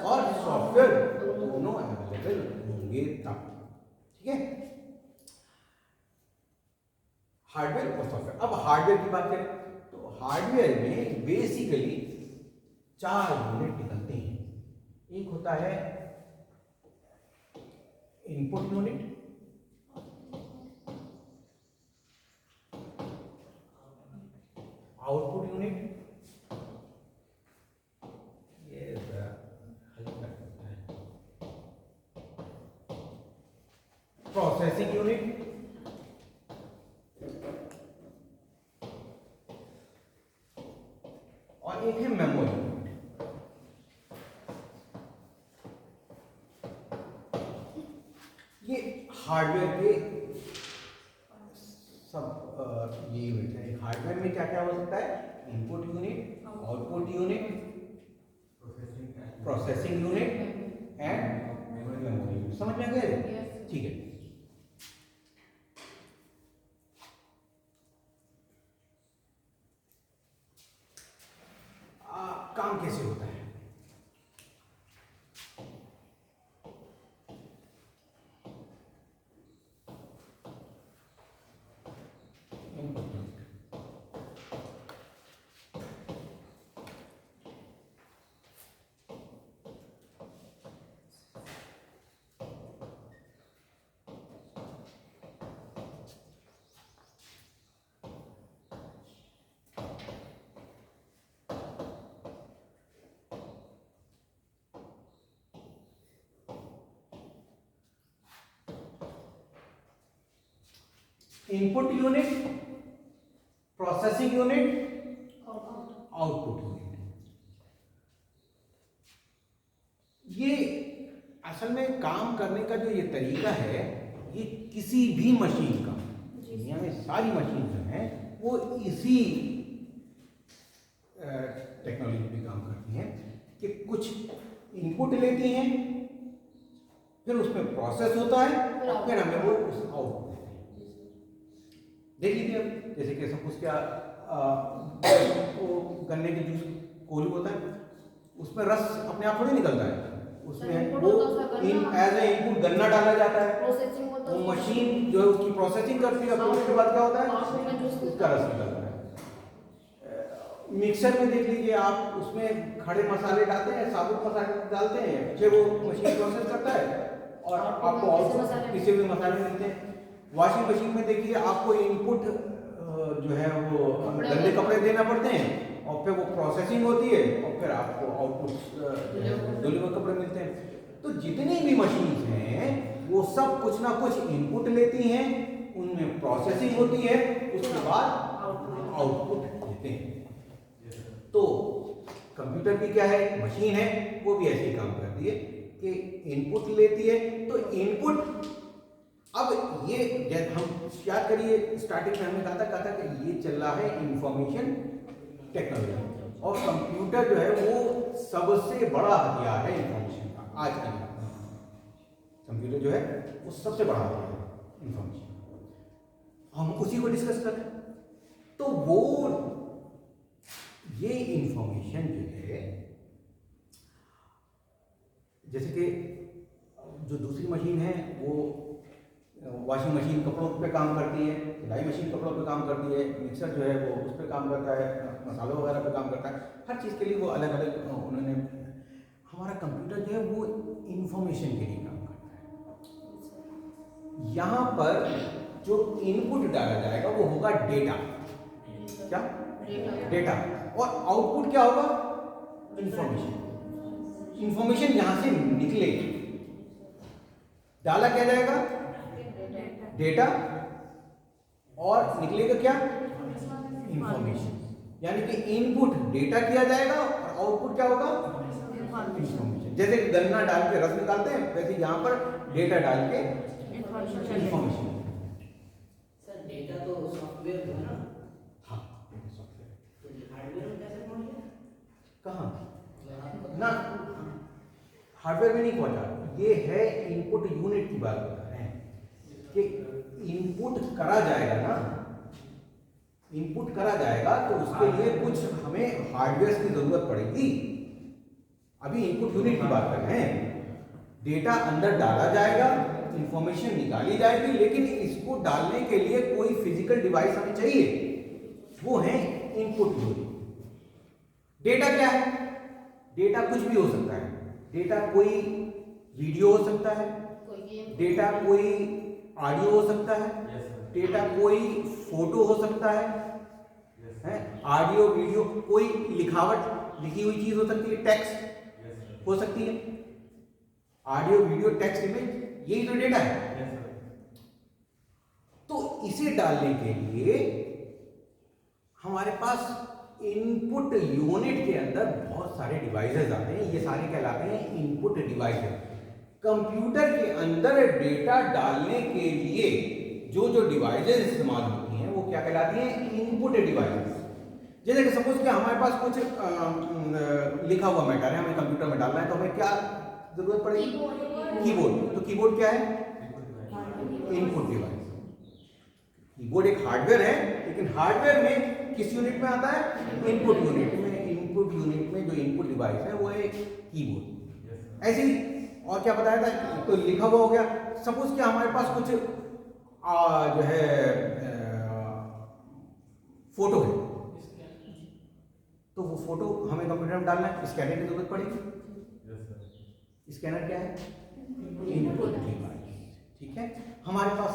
और सॉफ्टवेयर दोनों अवेलेबल होंगे तब, ठीक है। हार्डवेयर और सॉफ्टवेयर। अब हार्डवेयर की बात करें तो हार्डवेयर में बेसिकली 4 यूनिट निकलते हैं। एक होता है input unit, output unit, processing unit, और एक है मेमोरी यूनिट। ये हार्डवेयर के सब ये यूनिट है। हार्डवेयर में क्या क्या हो सकता है? Input unit, output unit, processing unit and memory unit. समझ में आ गया? ठीक है। काम कैसे होता है? Input unit processing unit, output unit. ये असल में काम करने का जो ये तरीका है, ये किसी भी मशीन का, दुनिया में सारी मशीन जो है वो इसी टेक्नोलॉजी पे काम करती हैं कि कुछ इनपुट लेती हैं, फिर उसमें प्रोसेस होता है, फिर हमें वो उस आउटपुट देती है। देख लीजिए अब, जैसे कि सपोज क्या वो गन्ने के जूस कोल्हू होता है, उसमें रस अपने आप थोड़ी निकलता है, उसमें वो एज ए इनपुट गन्ना डाला जाता है, प्रोसेसिंग होता वो है, मशीन जो है उसकी प्रोसेसिंग करती है, फिर उसके बाद क्या होता है, उसका रस निकलता है। मिक्सर में देख लीजिए आप, उसमें खड़े मसाले डालते हैं, साबुत मसाले डालते हैं, फिर वो मशीन प्रोसेस करता है और आपको आउटपुट किसी भी मसाले मिलते हैं। वॉशिंग मशीन में देखिए आपको इनपुट जो है वो गंदे कपड़े देना पड़ते हैं, और फिर वो प्रोसेसिंग होती है, और फिर आपको आउटपुट धुले हुए कपड़े मिलते हैं। तो जितनी भी मशीन्स हैं वो सब कुछ ना कुछ इनपुट लेती हैं, उनमें प्रोसेसिंग होती है, उसके बाद आउटपुट देते हैं। तो कंप्यूटर भी क्या है, मशीन है, वो भी ऐसे ही काम करती है कि इनपुट लेती है। तो इनपुट, अब ये हम याद करिए स्टार्टिंग में हमने कहा था कि ये चल रहा है इंफॉर्मेशन टेक्नोलॉजी, और कंप्यूटर जो है वो सबसे बड़ा हथियार है इंफॉर्मेशन का। आज के लिए कंप्यूटर जो है वो सबसे बड़ा हथियार है इंफॉर्मेशन, हम उसी को डिस्कस कर रहे हैं। तो वो ये इंफॉर्मेशन जो है, जैसे कि जो दूसरी मशीन है वो वॉशिंग मशीन कपड़ों पे काम करती है, सिलाई मशीन कपड़ों पे काम करती है, मिक्सर जो है वो उस पे काम करता है, मसालों वगैरह पे काम करता है, हर चीज़ के लिए वो अलग अलग उन्होंने। हमारा कंप्यूटर जो है वो इंफॉर्मेशन के लिए काम करता है। यहाँ पर जो इनपुट डाला जाएगा वो होगा डेटा, क्या डेटा, और आउटपुट क्या होगा, इंफॉर्मेशन। इंफॉर्मेशन यहाँ से निकलेगी, डाला क्या जाएगा, डेटा, और निकलेगा क्या, इंफॉर्मेशन। यानी कि इनपुट डेटा किया जाएगा और आउटपुट क्या होगा, इंफॉर्मेशन। जैसे गन्ना डाल के रस निकालते हैं, वैसे यहाँ पर डेटा डाल के इंफॉर्मेशन। सर डेटा तो सॉफ्टवेयर है ना? हाँ, सॉफ्टवेयर। तो हार्डवेयर में कैसे पहुंच गया? कहाँ ना, हार्डवेयर में नहीं पहुंचा, ये है इनपुट यूनिट की बात बता रहे हैं कि इनपुट करा जाएगा ना, इनपुट करा जाएगा तो उसके लिए कुछ हमें हार्डवेयर की जरूरत पड़ेगी। अभी इनपुट यूनिट की बात कर रहे हैं, डेटा अंदर डाला जाएगा, इंफॉर्मेशन निकाली जाएगी, लेकिन इसको डालने के लिए कोई फिजिकल डिवाइस हमें चाहिए, वो है इनपुट यूनिट। डेटा क्या है, डेटा कुछ भी हो सकता है, डेटा कोई वीडियो हो सकता है, डेटा कोई ऑडियो हो सकता है, डेटा कोई फोटो हो सकता है, ऑडियो वीडियो, कोई लिखावट लिखी हुई चीज हो सकती है, टेक्स्ट हो सकती है, ऑडियो वीडियो टेक्स्ट इमेज, यही तो डेटा है। तो इसे डालने के लिए हमारे पास इनपुट यूनिट के अंदर बहुत सारे डिवाइसेस आते हैं, ये सारे कहलाते हैं इनपुट डिवाइसेस। कंप्यूटर के अंदर डेटा डालने के लिए जो जो डिवाइसेस इस्तेमाल होती हैं वो क्या कहलाती हैं, इनपुट डिवाइसेस। जैसे कि सपोज कि हमारे पास कुछ लिखा हुआ मैटर है, हमें कंप्यूटर में डालना है, तो हमें क्या जरूरत पड़ेगी, कीबोर्ड। तो कीबोर्ड क्या है, इनपुट डिवाइस। कीबोर्ड एक हार्डवेयर है, लेकिन हार्डवेयर में किस यूनिट में आता है, इनपुट यूनिट में। इनपुट यूनिट में जो इनपुट डिवाइस है वो है किबोर्ड। ऐसे ही और क्या बताया था, तो लिखा हुआ हो गया। सपोज कि हमारे पास कुछ जो है फोटो है, तो वो फोटो हमें कंप्यूटर में डालना है, स्कैनर की जरूरत पड़ेगी। स्कैनर क्या है, इनपुट डिवाइस, ठीक है। हमारे पास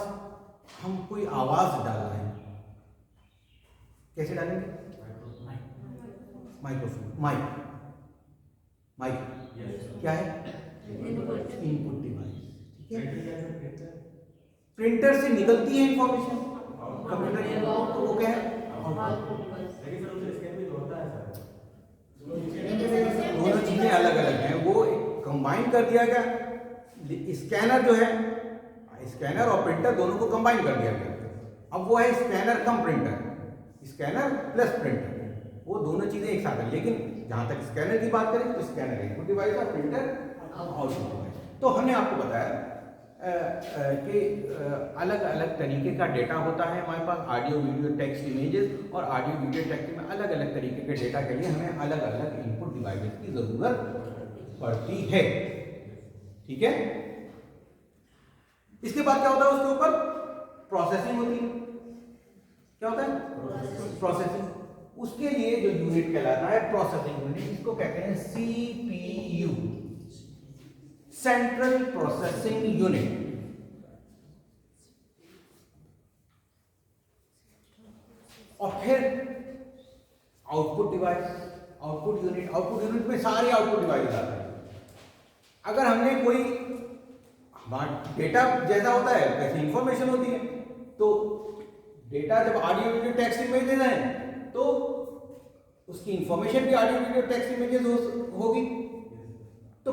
हम कोई आवाज डालना है, कैसे डालेंगे, माइक्रोफोन, माइक क्या है, इनपुट डिवाइस, ठीक है। प्रिंटर से निकलती है इंफॉर्मेशन कंप्यूटर की, तो वो क्या है, लेकिन सर उससे स्कैन भी तो होता है सर। दोनों चीजें अलग अलग हैं, वो कंबाइन कर दिया गया। स्कैनर जो है, स्कैनर और प्रिंटर दोनों को कंबाइन कर दिया गया। अब वो है स्कैनर कम प्रिंटर, स्कैनर प्लस प्रिंटर, वो दोनों चीजें एक साथ हैं। लेकिन जहां तक स्कैनर की बात करें तो स्कैनर इनपुट डिवाइस और प्रिंटर आउटपुट डिवाइस। तो हमने आपको बताया कि अलग अलग तरीके का डेटा होता है हमारे पास, ऑडियो वीडियो टेक्स्ट इमेजेस, और ऑडियो वीडियो टेक्स्ट में अलग अलग तरीके के डेटा के लिए हमें अलग अलग इनपुट डिवाइसेस की ज़रूरत पड़ती है। ठीक है, इसके बाद क्या होता है, उसके ऊपर प्रोसेसिंग होती है। क्या होता है? प्रोसेसिंग। उसके लिए जो यूनिट कहलाता है प्रोसेसिंग यूनिट, इसको कहते हैं सीपीयू, सेंट्रल प्रोसेसिंग यूनिट। और फिर output device, output unit. Output unit में सारे आउटपुट डिवाइस आते हैं। अगर हमने कोई, हमारा डेटा जैसा होता है वैसे इंफॉर्मेशन होती है, तो डेटा जब ऑडियो वीडियो टेक्स्ट इमेजेस हैं तो उसकी इंफॉर्मेशन भी ऑडियो वीडियो टेक्स्ट इमेजेस होगी। तो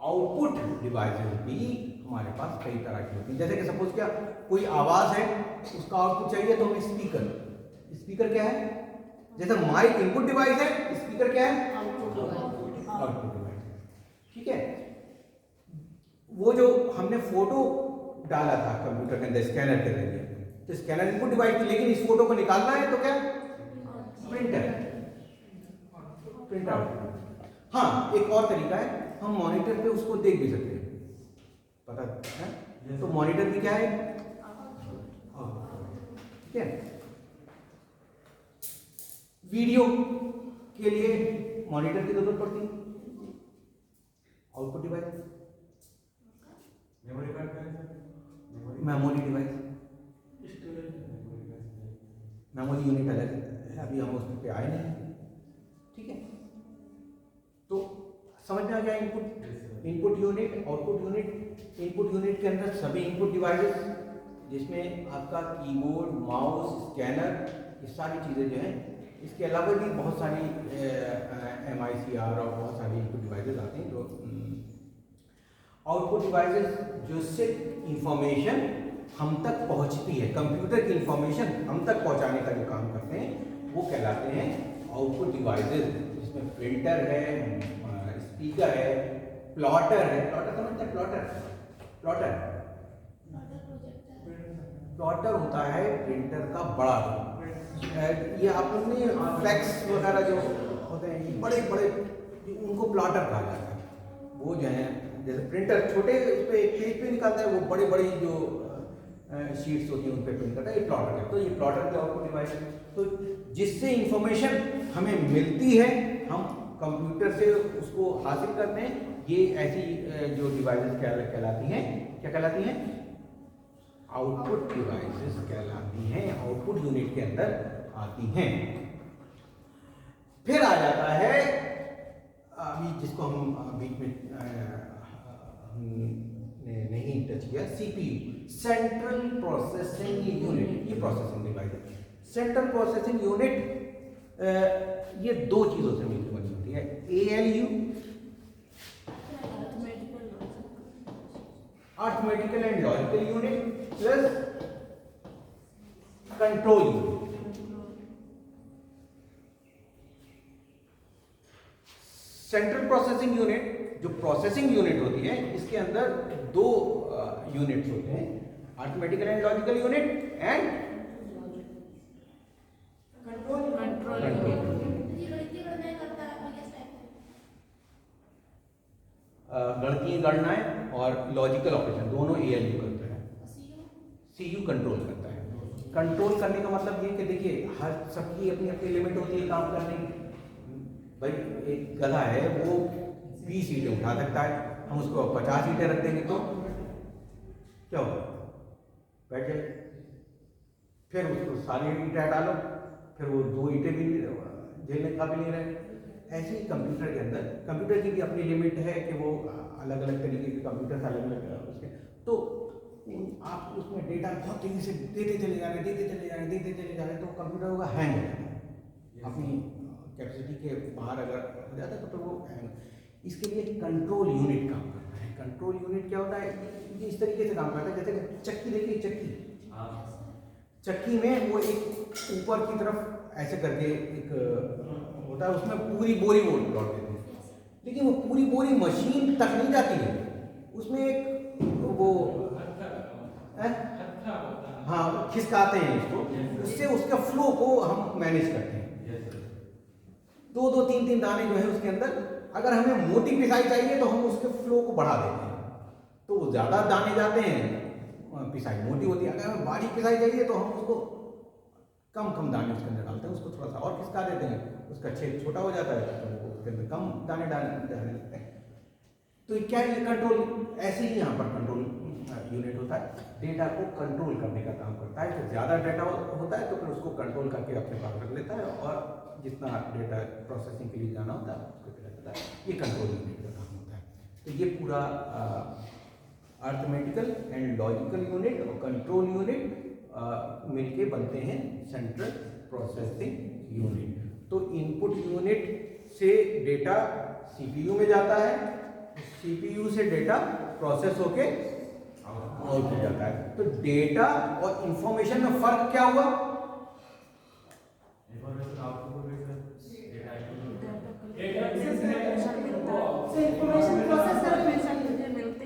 आउटपुट डिवाइसेस भी हमारे पास कई तरह की होती हैं। जैसे कि सपोज क्या, कोई आवाज है, उसका आउटपुट चाहिए तो हमें स्पीकर। स्पीकर क्या है? जैसे माइक इनपुट डिवाइस है, स्पीकर क्या है? Output device. ठीक है, वो जो हमने फोटो डाला था कंप्यूटर के अंदर स्कैनर के जरिए, तो स्कैनर इनपुट डिवाइस थी, लेकिन इस फोटो को निकालना है तो क्या? Printer, print out. हाँ, एक और तरीका है, हम मॉनिटर पे उसको देख भी सकते हैं, पता है? तो मॉनिटर भी क्या है? ठीक है। वीडियो के लिए मॉनिटर की जरूरत पड़ती है, आउटपुट डिवाइस। मेमोरी कार्ड का है sir? Memory device, memory unit अलग है, अभी हम उस पे आए नहीं। ठीक है, तो समझ में आ गया input unit, output unit. Input unit के अंदर सभी इनपुट डिवाइसेस, जिसमें आपका कीबोर्ड, माउस, स्कैनर, ये सारी चीज़ें जो हैं। इसके अलावा भी बहुत सारी MICR और बहुत सारी इनपुट डिवाइसेस आती हैं। जो आउटपुट डिवाइसेस जिससे इंफॉर्मेशन हम तक पहुंचती है, कंप्यूटर की इंफॉर्मेशन हम तक पहुंचाने का जो काम करते हैं, वो कहलाते हैं आउटपुट डिवाइसेस। जिसमें प्रिंटर है, स्पीकर है, प्लॉटर है। प्लॉटर समझते हैं? प्लॉटर प्लॉटर होता है प्रिंटर का बड़ा रूप। ये आप लोग ने फैक्स वगैरह जो होते हैं, ये बड़े बड़े, उनको प्लॉटर कहा जाता है। वो जो है, जैसे प्रिंटर छोटे उस पर एक पेज पे निकालता है, वो बड़े बड़ी जो शीट्स होती हैं उन पर प्रिंट करता है, ये प्लॉटर है। तो ये प्लॉटर के आउटपुट डिवाइस है। तो जिससे इंफॉर्मेशन हमें मिलती है, हम कंप्यूटर से उसको हासिल करते हैं, ये ऐसी जो डिवाइसेस कहलाती हैं, क्या कहलाती हैं? आउटपुट डिवाइसेस कहलाती हैं, आउटपुट यूनिट के अंदर आती हैं। फिर आ जाता है अभी जिसको हम बीच में नहीं टच किया, CPU, सेंट्रल प्रोसेसिंग यूनिट। ये प्रोसेसिंग डिवाइस है। सेंट्रल प्रोसेसिंग यूनिट ये दो चीजों से मिलकर बनी होती है, ALU, arithmetical and logical unit, plus control unit. Central processing unit जो प्रोसेसिंग यूनिट होती है, इसके अंदर दो यूनिट्स होते हैं, arithmetical and logical unit and control. गणितीय गणनाएं और लॉजिकल ऑपरेशन दोनों ALU करता है, CU कंट्रोल करता है। कंट्रोल करने का मतलब ये कि देखिए, हर सबकी अपनी अपनी लिमिट होती है काम करने की। भाई एक गधा है, वो 20 ईंटें उठा सकता है, हम उसको 50 ईंटें रख देंगे तो क्या होगा? बैठ जाए। फिर उसको सारी ईंटें हटा लो, फिर वो 2 ईंटें भी झेलने का भी नहीं रहे। ऐसे ही कंप्यूटर के अंदर, कंप्यूटर की भी अपनी लिमिट है कि वो अलग अलग तरीके के कंप्यूटर अलग अलग उसके, तो आप उसमें डेटा बहुत तेजी से देते चले जा रहे हैं तो कंप्यूटर होगा हैंग हो जाता है, अपनी कैपेसिटी के बाहर अगर हो जाता है तो फिर वो हैंग। इसके लिए कंट्रोल यूनिट काम करता है। कंट्रोल यूनिट क्या होता है, ये इस तरीके से काम करता है जैसे चक्की, देखिए चक्की में वो एक ऊपर की तरफ ऐसे करके एक होता है, उसमें पूरी बोरी वो लौट देते हैं, लेकिन वो पूरी बोरी मशीन तक नहीं जाती है, उसमें एक वो हाँ खिसकाते हैं इसको, उससे उसके फ्लो को हम मैनेज करते हैं। दो तीन दाने जो है उसके अंदर, अगर हमें मोटी पिसाई चाहिए तो हम उसके फ्लो को बढ़ा देते हैं, तो वो ज़्यादा दाने जाते हैं, पिसाई मोटी होती है। अगर हमें बारीक पिसाई चाहिए तो हम उसको कम दाने उसके अंदर डालते हैं, उसको थोड़ा सा और खिसका देते हैं, उसका छेद छोटा हो जाता है तो उसके अंदर कम दाने डालने लगते हैं। तो क्या ये कंट्रोल, ऐसे ही यहाँ पर कंट्रोल यूनिट होता है, डेटा को कंट्रोल करने का काम करता है। तो ज़्यादा डेटा होता है तो फिर उसको कंट्रोल करके अपने पास रख लेता है, और जितना डेटा प्रोसेसिंग के लिए जाना होता है उसको रख देता है। ये कंट्रोल यूनिट का काम होता है। तो ये पूरा अर्थमेटिकल एंड लॉजिकल यूनिट और कंट्रोल यूनिट मिलके बनते हैं सेंट्रल प्रोसेसिंग यूनिट। तो इनपुट यूनिट से डेटा सीपीयू में जाता है, सीपीयू से डेटा प्रोसेस होके आउट हो जाता है। तो डेटा और इंफॉर्मेशन में फर्क क्या हुआ?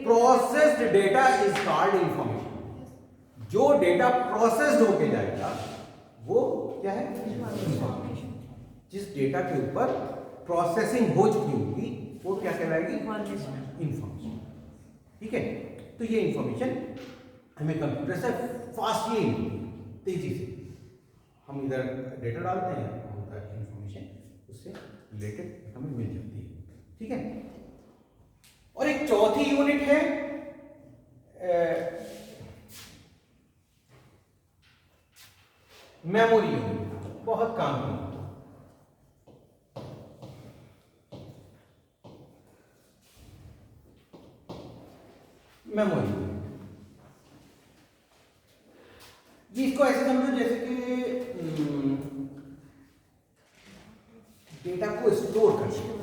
Processed data is called information. जो डेटा प्रोसेस्ड होके जाएगा वो क्या है? इंफॉर्मेशन। जिस डेटा के ऊपर प्रोसेसिंग हो चुकी होगी वो क्या कहलाएगी? इंफॉर्मेशन। ठीक है, तो ये इंफॉर्मेशन हमें कंप्यूटर से फास्टली, तेजी से हम इधर डेटा डालते हैं, होता है इंफॉर्मेशन उससे रिलेटेड हमें मिल जाती है। ठीक है, और एक चौथी यूनिट है मेमोरी यूनिट, बहुत काम की। मेमोरी यूनिट ये इसको ऐसे समझो जैसे कि डेटा को स्टोर करना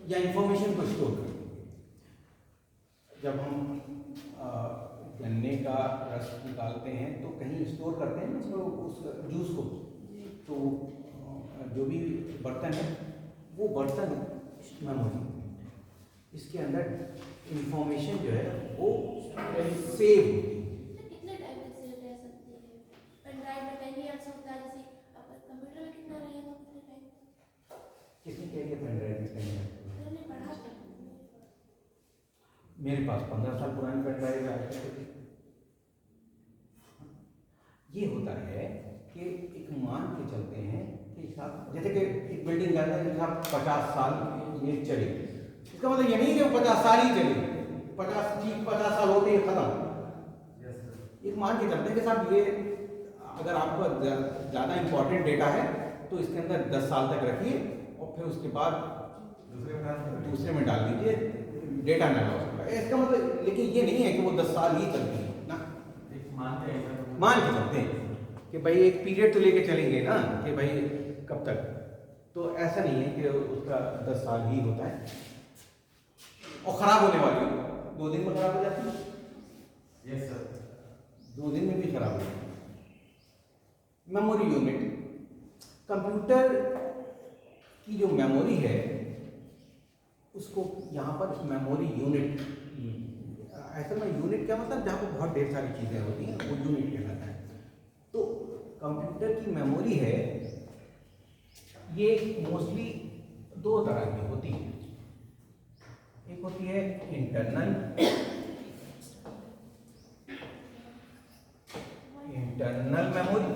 या इंफॉर्मेशन को स्टोर करना। जब हम गन्ने का रस निकालते हैं तो कहीं स्टोर करते हैं उसको, उस जूस को, तो जो भी बर्तन है वो बर्तन मेमोरी, इसके अंदर इंफॉर्मेशन जो है वो सेव होती है। कितने टाइम तक सेव रह सकती है? पेन ड्राइव में 10 इयर्स होता है, जैसे अब कंप्यूटर में कितना रहेगा, कितने टाइम? किसने कह दिया पेन ड्राइव में कहीं? मैंने पढ़ा था। मेरे पास 15 साल पुरानी पेन ड्राइव है। ये होता है कि एक मान के चलते हैं कि साहब, जैसे कि एक बिल्डिंग कहते हैं साहब 50 साल ये चली, इसका मतलब ये नहीं कि 50 साल ही चली, 50 साल होते ही खत्म। एक मान के चलते हैं कि साहब ये अगर आपको ज़्यादा इंपॉर्टेंट डेटा है तो इसके अंदर 10 साल तक रखिए और फिर उसके बाद दूसरे में डाल दीजिए, डेटा ना लॉस होगा। इसका मतलब, लेकिन ये नहीं है कि वो 10 साल ही चलती है ना, मान के चलते हैं कि भाई एक पीरियड तो लेके चलेंगे ना कि भाई कब तक, तो ऐसा नहीं है कि उसका 10 साल ही होता है। और ख़राब होने वाली 2 दिन में ख़राब हो जाती है। यस सर, 2 दिन में भी ख़राब हो जाती है। मेमोरी यूनिट, कंप्यूटर की जो मेमोरी है उसको यहाँ पर मेमोरी यूनिट, ऐसा में यूनिट क्या मतलब, जहाँ पर बहुत ढेर सारी चीज़ें होती हैं वो यूनिट कहलाता है। तो कंप्यूटर की मेमोरी है, ये मोस्टली 2 तरह की होती है। एक होती है इंटरनल मेमोरी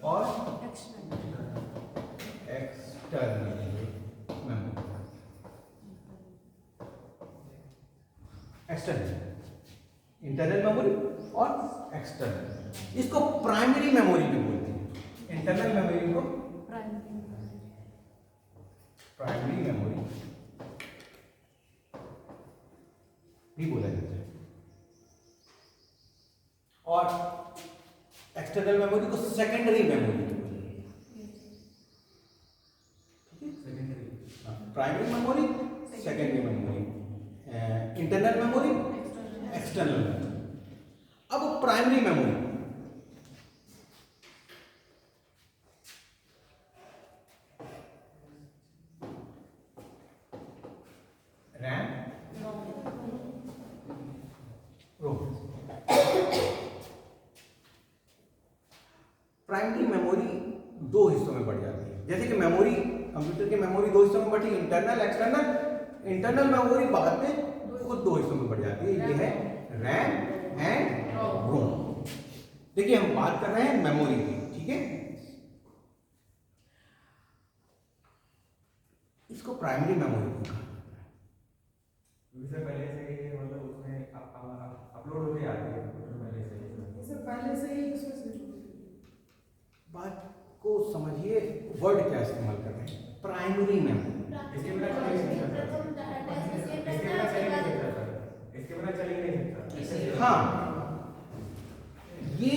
और external memory. External, internal memory और एक्सटर्नल, इसको प्राइमरी मेमोरी भी बोलते हैं। इंटरनल मेमोरी को प्राइमरी मेमोरी भी बोला जाता है। इंटरनल मेमोरी को secondary memory, primary memory, secondary memory, internal memory, external memory. अब प्राइमरी मेमोरी, रैम, रोम। प्राइमरी मेमोरी दो हिस्सों में बढ़ जाती है। जैसे कि मेमोरी, कंप्यूटर की मेमोरी दो हिस्सों में बढ़ी, इंटरनल, एक्सटर्नल। इंटरनल मेमोरी बाद में खुद दो हिस्सों में बढ़ जाती है। ये है रैम एंड रोम। देखिए हम बात कर रहे हैं मेमोरी की, ठीक है। इसको प्राइमरी मेमोरी कहा जाता है। इससे पहले से ही मतलब उसमें अपलोड होके आती है पहले से ही। इससे पहले से ही उसमें से बात को समझिए, वर्ड क्या इस्तेमाल कर रहे हैं, प्राइमरी मेमोरी। इसके बिना चल ही नहीं सकता। इसके बिना चल ही नहीं सकता। इसके बिना चल ही नहीं सकता। हाँ, ये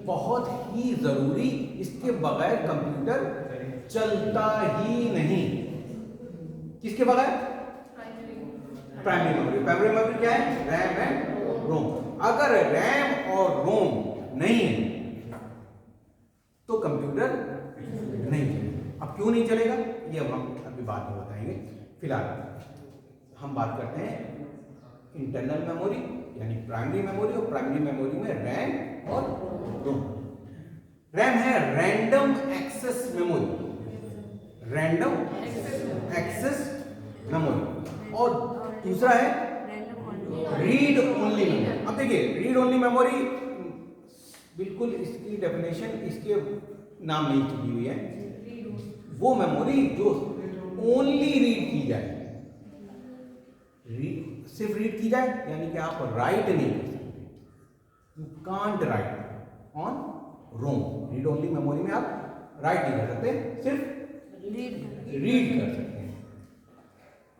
बहुत ही जरूरी, इसके बगैर कंप्यूटर चलता ही नहीं। किसके बगैर? Primary memory. प्राइमरी मेमोरी क्या है? रैम एंड रोम। अगर रैम और रोम नहीं है तो कंप्यूटर नहीं चलेगा। अब क्यों नहीं चलेगा ये हम अभी बाद में बताएंगे। फिलहाल हम बात करते हैं इंटरनल मेमोरी यानी प्राइमरी मेमोरी, और प्राइमरी मेमोरी में रैम और रोम। रैम है random access memory, random access memory, और दूसरा है रीड ओनली मेमोरी। अब देखिए रीड ओनली मेमोरी बिल्कुल इसकी डेफिनेशन इसके नाम नहीं छुपी हुई है। वो मेमोरी जो ओनली रीड की जाए, सिर्फ रीड की जाए, यानी कि आप राइट नहीं कर सकते। You can't write on ROM. Read only memory में आप राइट नहीं कर सकते, सिर्फ रीड कर सकते हैं।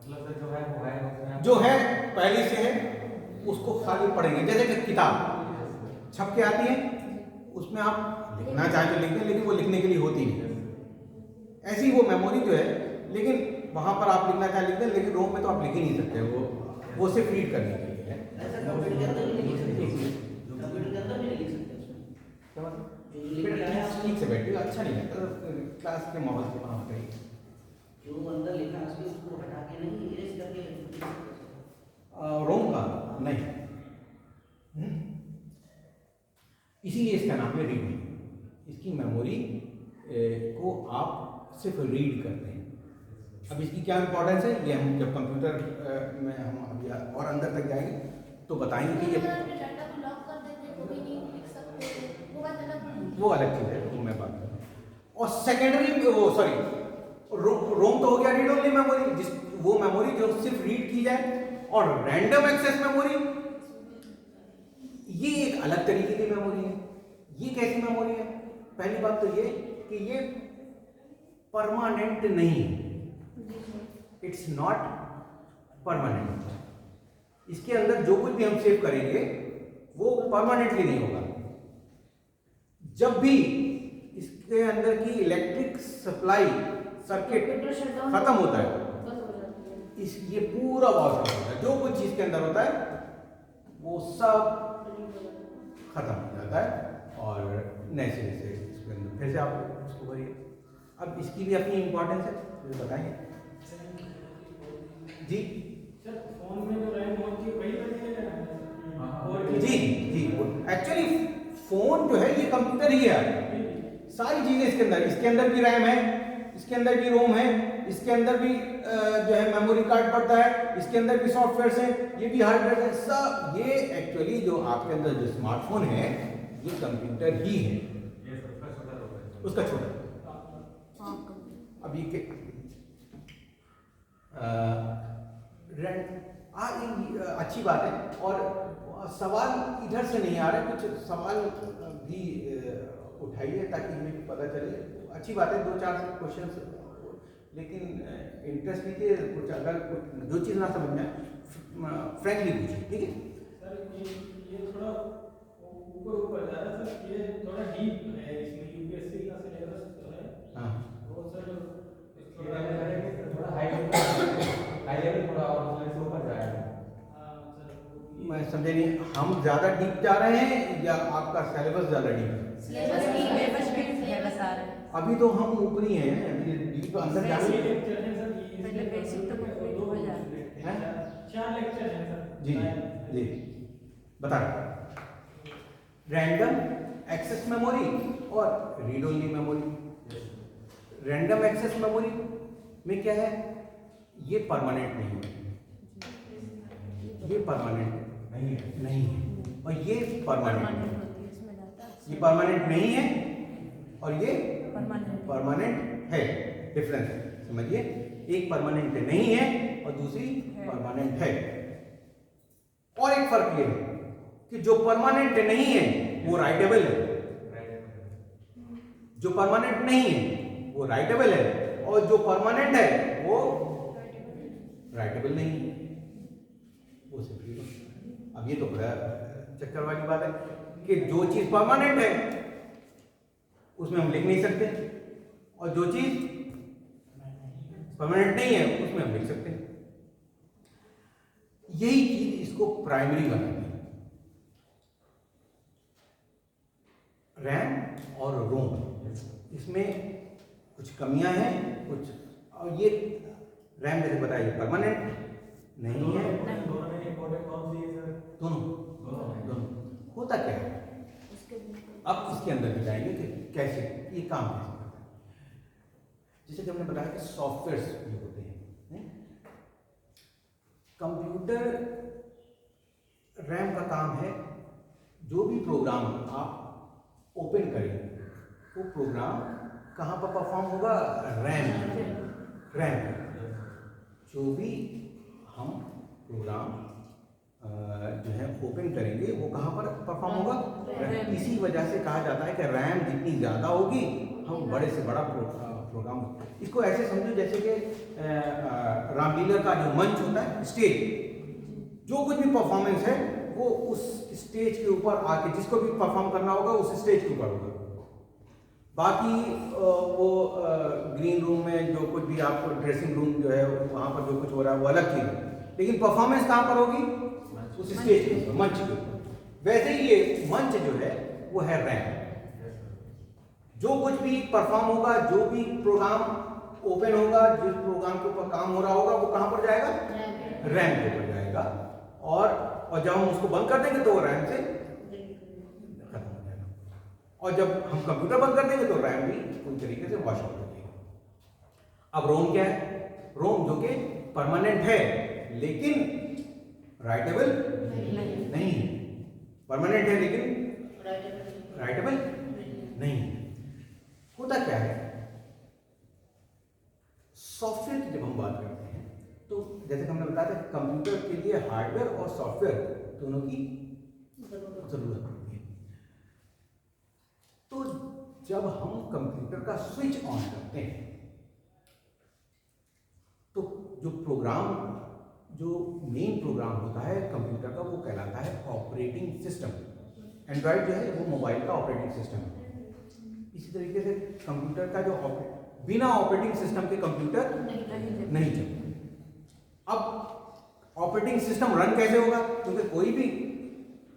मतलब सर जो है वो है, उसमें जो है पहले से है उसको खाली पढ़ेंगे। जैसे कि किताब छप के आती है, उसमें आप लिखना चाहें तो लिख दें, लेकिन वो लिखने के लिए होती नहीं। ऐसी वो मेमोरी जो है, लेकिन वहां पर आप लिखना चाहें लिख दें, लेकिन रोम में तो आप लिख ही नहीं सकते। वो सिर्फ रीड करने के लिए है। ऐसा कंप्यूटर के अंदर नहीं लिख सकते, कंप्यूटर के अंदर भी नहीं लिख सकते उसमें। क्या मतलब? जो लिख के आया बेटा ठीक से बैठिए, अच्छा नहीं लगता क्लास के माहौल से वहाँ पे। जो अंदर लिखा है उसको हटा के नहीं, इरेज करके लिख सकते हैं। रोम का नहीं, इसीलिए इसका नाम है रीड। इसकी मेमोरी को आप सिर्फ रीड करते हैं। अब इसकी क्या इंपॉर्टेंस है ये हम जब कंप्यूटर में हम अभी और अंदर तक जाएंगे तो बताएंगे कि ये डाटा को लॉक कर देते हैं, वो भी नहीं लिख सकते, वो बात अलग। वो अलग चीज़ है, वो मैं बात कर रहा हूँ। और सेकेंडरी वो सॉरी रोम तो हो गया रीड ओनली मेमोरी, जिस वो मेमोरी जो सिर्फ रीड की जाए। और रैंडम एक्सेस मेमोरी ये एक अलग तरीके की मेमोरी है। ये कैसी मेमोरी है? पहली बात तो ये कि ये परमानेंट नहीं है, इट्स नॉट परमानेंट। इसके अंदर जो कुछ भी हम सेव करेंगे वो परमानेंटली नहीं होगा। जब भी इसके अंदर की इलेक्ट्रिक सप्लाई सर्किट खत्म होता है, इस ये पूरा वॉश आउट होता है। जो कुछ इसके अंदर होता है वो सब खत्म हो जाता है और नए सिरे से इसके अंदर फिर से आप उसको भरिए। अब इसकी भी अपनी इम्पोर्टेंस है, तो बताएंगे जी। सर फोन में जो रैम होती है वही वाली है। जी जी एक्चुअली फोन जो है ये कंप्यूटर ही है। सारी चीजें इसके अंदर भी रैम है, इसके अंदर भी रोम है, इसके अंदर भी जो है मेमोरी कार्ड पड़ता है, इसके अंदर भी सॉफ्टवेयर है, ये भी हार्डवेयर है। सब ये एक्चुअली जो आपके अंदर जो स्मार्टफोन है ये कंप्यूटर ही है, ये सबका छोटा होता है। उसका छोटा। अब ये अच्छी बात है। और सवाल इधर से नहीं आ रहे, कुछ सवाल भी उठाइए ताकि हमें पता चले। अच्छी बात है, 2-4 क्वेश्चंस, लेकिन इंटरेस्ट लीजिए। कुछ अगर जो चीज़ ना समझ में फ्रैंकली पूछिए, ठीक है। सर ये थोड़ा ऊपर ऊपर जा रहा सर, ये थोड़ा डीप है, इसमें यूपीएससी का सिलेबस जो है हाँ वो सर थोड़ा हाई लेवल थोड़ा और उसमें से ऊपर जाएगा। मैं समझे नहीं, हम ज़्यादा डीप जा रहे हैं या आपका सिलेबस ज़्यादा डीप है? सिलेबस भी है बता रहे हैं। अभी तो हम ऊपरी हैं, अभी डीप अंदर जाने पहले बेसिक तो कंप्लीट हो जाए। हैं? 4 लेक्चर हैं सर। जी जी बता रैंडम एक्सेस मेमोरी और read only memory. Random access memory में क्या है, ये परमानेंट नहीं है, ये परमानेंट नहीं है और ये परमानेंट, ये परमानेंट नहीं है और ये परमानेंट है। डिफरेंस समझिए, एक परमानेंट नहीं है और दूसरी परमानेंट है। और एक फर्क ये है कि जो परमानेंट नहीं है वो राइटेबल है, जो परमानेंट नहीं है वो राइटेबल है और जो परमानेंट है वो राइटेबल नहीं है, वो सिर्फ रीड है। अब ये तो बड़ा चक्कर वाली बात है कि जो चीज परमानेंट है उसमें हम लिख नहीं सकते और जो चीज परमानेंट नहीं है उसमें हम लिख सकते हैं। यही चीज इसको प्राइमरी बनाती है। रैम और रोम, इसमें कुछ कमियां हैं कुछ, और ये रैम जैसे बताइए परमानेंट नहीं है, दोनों में इंपॉर्टेंट कौन सी है सर? दोनों होता क्या है। अब इसके अंदर भी जाएंगे कि कैसे ये काम कैसे करता है। जैसे कि हमने बताया कि सॉफ्टवेयर्स जो होते हैं, कंप्यूटर रैम का काम है, जो भी प्रोग्राम आप ओपन करेंगे वो प्रोग्राम कहाँ पर परफॉर्म होगा, रैम। जो भी हम प्रोग्राम जो है ओपन करेंगे वो कहाँ पर परफॉर्म होगा, इसी वजह से कहा जाता है कि रैम जितनी ज़्यादा होगी हम बड़े से बड़ा प्रोग्राम। इसको ऐसे समझो जैसे कि रामलीला का जो मंच होता है, स्टेज, जो कुछ भी परफॉर्मेंस है वो उस स्टेज के ऊपर आके जिसको भी परफॉर्म करना होगा उस स्टेज के ऊपर होगा। बाकी वो ग्रीन रूम में जो कुछ भी आपको ड्रेसिंग रूम जो है वहाँ पर जो कुछ हो रहा है वो अलग चीज़ है, लेकिन परफॉर्मेंस कहाँ पर होगी, उस स्टेज के ऊपर, मंच के ऊपर। वैसे ही ये मंच जो है वो है रैम। जो कुछ भी परफॉर्म होगा, जो भी प्रोग्राम ओपन होगा, जिस प्रोग्राम के ऊपर काम हो रहा होगा वो कहाँ पर जाएगा, रैम के ऊपर जाएगा। और जब हम उसको बंद कर देंगे तो वो रैम से खत्म हो जाएगा, और जब हम कंप्यूटर बंद कर देंगे तो रैम भी पूरी तरीके से वॉश आउट हो जाएगा। अब रोम क्या है, रोम जो कि परमानेंट है लेकिन राइटेबल नहीं है, परमानेंट है लेकिन राइटेबल नहीं है। होता क्या है, सॉफ्टवेयर की जब हम बात करते हैं तो जैसे कि हमने बताया था कंप्यूटर के लिए हार्डवेयर और सॉफ्टवेयर दोनों की जरूरत होती है। तो जब हम कंप्यूटर का स्विच ऑन करते हैं तो जो प्रोग्राम, जो मेन प्रोग्राम होता है कंप्यूटर का वो कहलाता है ऑपरेटिंग सिस्टम। एंड्रॉयड जो है वो मोबाइल का ऑपरेटिंग सिस्टम है। इसी तरीके से कंप्यूटर का जो बिना ऑपरेटिंग सिस्टम के कंप्यूटर नहीं चलता। अब ऑपरेटिंग सिस्टम रन कैसे होगा, क्योंकि कोई भी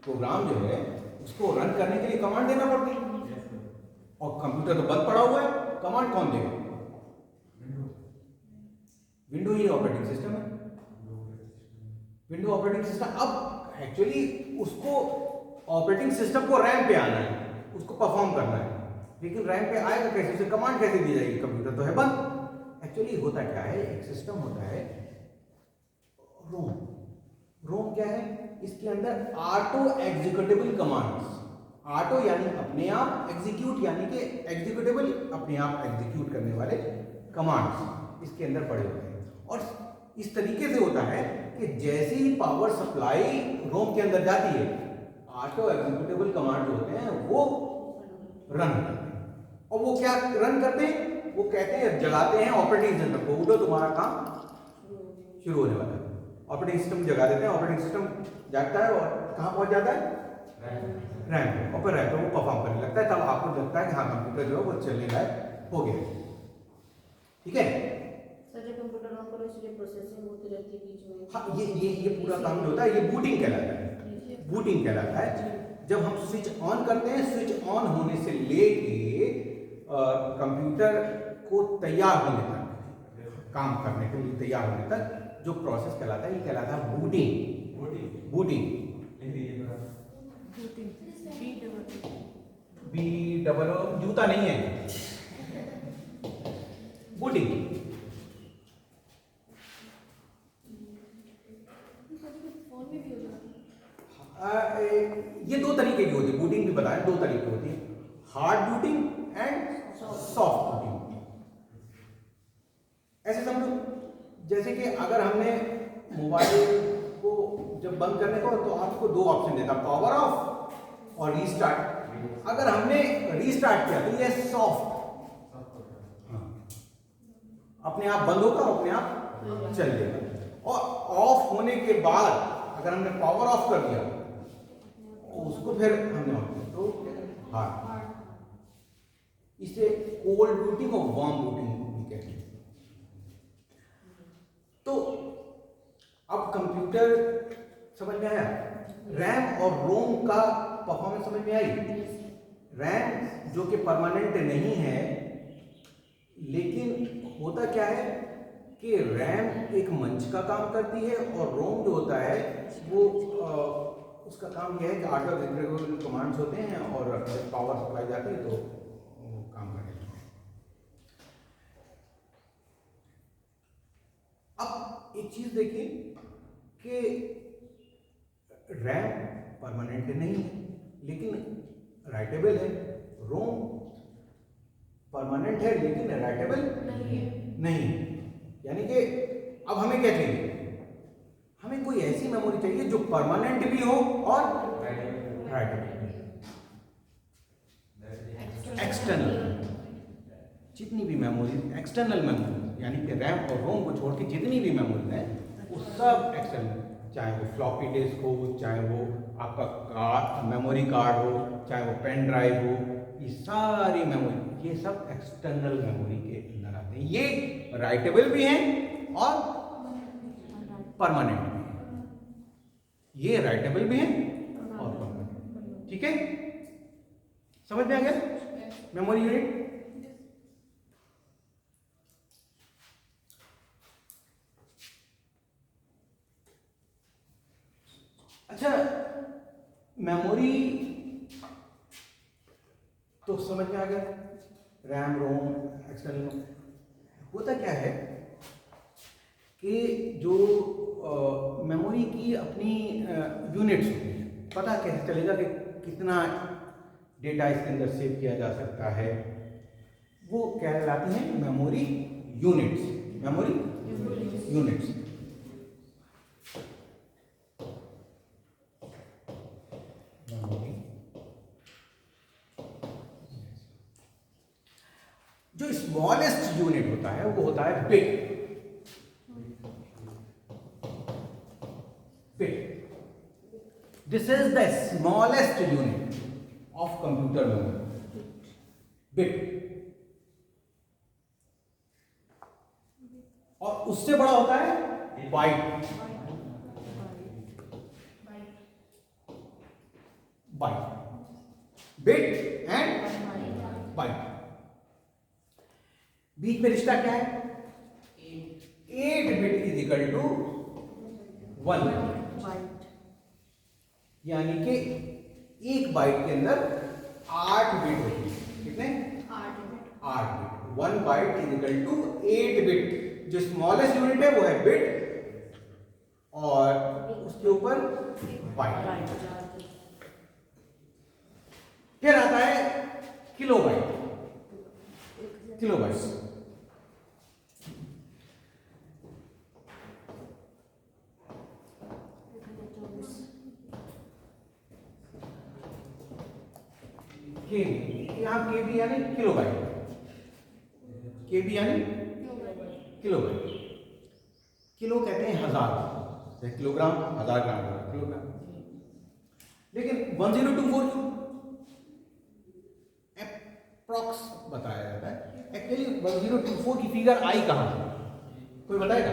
प्रोग्राम जो है उसको रन करने के लिए कमांड देना पड़ती है, और कंप्यूटर तो बंद पड़ा हुआ है, कमांड कौन देगा, विंडो ही ऑपरेटिंग सिस्टम है, विंडो ऑपरेटिंग सिस्टम। अब एक्चुअली उसको ऑपरेटिंग सिस्टम को रैम पे आना है, उसको परफॉर्म करना है, लेकिन रैम पे आएगा कैसे, उसे कमांड कैसे दी जाएगी, कंप्यूटर तो है बंद। एक्चुअली होता क्या है, एक सिस्टम होता है रोम। रोम क्या है, इसके अंदर ऑटो एग्जीक्यूटेबल कमांड्स, ऑटो यानी अपने आप, एग्जीक्यूट यानी कि एग्जीक्यूटेबल अपने आप एग्जीक्यूट करने वाले कमांड्स इसके अंदर पड़े होते हैं। और इस तरीके से होता है कि जैसे ही पावर सप्लाई रोम के अंदर जाती है, ऑटो एग्जीक्यूटेबल कमांड जो होते हैं वो रन करते हैं। और वो क्या रन करते हैं, वो कहते हैं, जगाते हैं ऑपरेटिंग सिस्टम को, उठो तुम्हारा काम शुरू होने वाला है। ऑपरेटिंग सिस्टम जगा देते हैं, ऑपरेटिंग सिस्टम जागता है और कहाँ पहुंच जाता है, रैम और फिर रैम पे वो परफॉर्म करने लगता है, तब आपको लगता है कि हाँ कंप्यूटर जो है वो चलने लायक हो गया। ठीक है। सर जब कंप्यूटर ऑन करो इसलिए प्रोसेसिंग होती रहती है बीच में। हाँ, ये पूरा काम जो होता है ये बूटिंग कहलाता है। बूटिंग कहलाता है। जब हम स्विच ऑन करते हैं, स्विच ऑन होने से लेके कंप्यूटर को तैयार होने तक, काम करने के लिए तैयार होने तक जो प्रोसेस कहलाता है, ये कहलाता है बूटिंग। बूटिंग BOO जूता नहीं है, बूटिंग। फोन में भी हो जाता है। ये दो तरीके की होती है, बूटिंग भी बताया, दो तरीके होती है, hard booting and soft booting. ऐसे समझो जैसे कि अगर हमने मोबाइल को जब बंद करने को तो आपको दो ऑप्शन देता, पावर ऑफ और रीस्टार्ट। अगर हमने रीस्टार्ट किया तो ये सॉफ्ट, अपने आप बंद होगा, अपने आप चल जाएगा। और ऑफ होने के बाद अगर हमने पावर ऑफ कर दिया उसको फिर हमने ऑफ किया तो हार्ड। इसे कोल्ड बूटिंग और वार्म बूटिंग भी कहते हैं। तो अब कंप्यूटर समझ में आया, रैम और रोम का परफॉर्मेंस समझ में आई। रैम जो कि परमानेंट नहीं है, लेकिन होता क्या है कि रैम एक मंच का काम करती है और रोम जो होता है वो उसका काम यह है कि ऑटो एग्जीक्यूटेबल कमांड्स होते हैं और जब पावर सप्लाई जाती है तो वो काम करने लगते हैं। अब एक चीज देखिए कि रैम परमानेंट नहीं है लेकिन राइटेबल है, रोम परमानेंट है लेकिन राइटेबल नहीं। यानी कि अब हमें क्या चाहिए, हमें कोई ऐसी मेमोरी चाहिए जो परमानेंट भी हो और राइटेबल भी। एक्सटर्नल जितनी भी मेमोरी, एक्सटर्नल मेमोरी यानी कि रैम और रोम को छोड़ के जितनी भी मेमोरी है वो सब एक्सटर्नल, चाहे वो फ्लॉपी डिस्क हो, चाहे वो आपका मेमोरी कार्ड हो, चाहे वो पेन ड्राइव हो, ये सारी मेमोरी ये सब एक्सटर्नल मेमोरी के अंदर आते हैं। ये राइटेबल भी हैं और परमानेंट भी हैं। ये राइटेबल भी हैं और परमानेंट। ठीक है, समझ में आ गया मेमोरी यूनिट। अच्छा, मेमोरी तो समझ में आ गया, रैम रोम एक्सटर्नल। होता क्या है कि जो मेमोरी की अपनी यूनिट्स होती हैं, पता कैसे चलेगा कि कितना डेटा इसके अंदर सेव किया जा सकता है, वो क्या कहलाती हैं मेमोरी यूनिट्स। मेमोरी यूनिट्स जो स्मॉलेस्ट यूनिट होता है वो होता है bit. This is the smallest unit of computer memory, bit. और उससे बड़ा होता है बाइट। Bit and byte. बीच में रिश्ता क्या है, 8 bit is equal to 1 byte. यानी कि एक बाइट के अंदर 8 बिट होती है। कितने? 8 bit. 1 byte is equal to 8 bit. जो स्मॉलेस्ट यूनिट है वो है बिट और उसके ऊपर बाइट। फिर आता है किलोबाइट। किलोबाइट केबी, यहाँ केबी यानी किलोबाइट। केबी यानी किलोबाइट। किलो कहते हैं 1000, किलोग्राम 1000 ग्राम किलोग्राम। लेकिन 1024 क्यों अप्रॉक्स बताया जाता है। एक्चुअली 1024 की फिगर आई कहां से, कोई बताएगा?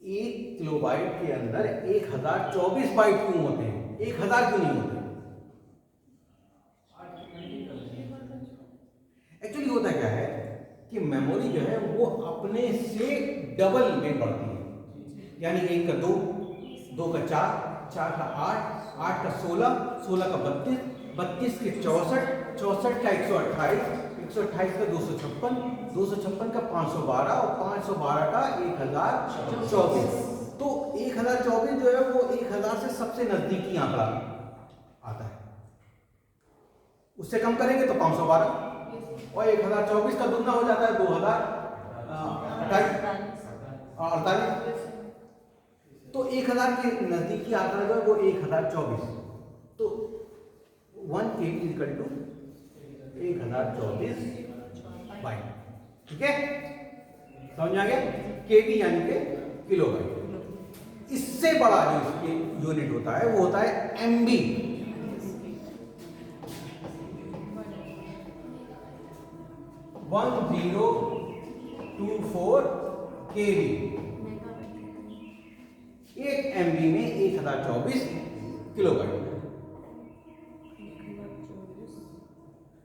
1 किलोबाइट के अंदर 1024 बाइट क्यों होते हैं, 1000 क्यों नहीं होते? एक्चुअली होता क्या है कि मेमोरी जो है वो अपने से डबल में बढ़ती है, यानी 1 का 2, 2 का 4, 4 का 8, 8 का 16, 16 का 32, 32 के 64, 64 का 128, 128 का 256, 256 का 512 और 512 का 1024। तो 1024 जो है वो 1000 से सबसे नजदीकी आंकड़ा आता है, उससे कम करेंगे तो 512 और 1024 का दुगना हो जाता है 2048। तो 1000 के नजदीकी आंकड़ा जो है वो 1024। तो 1 KB इक्वल टू 1024 बाइट। ठीक है, समझ आ गया? KB यानी के किलो बाइट। इससे बड़ा जो इसके यूनिट होता है वो होता है MB। One 1024 KB। 1 MB में 1024 किलोबाइट।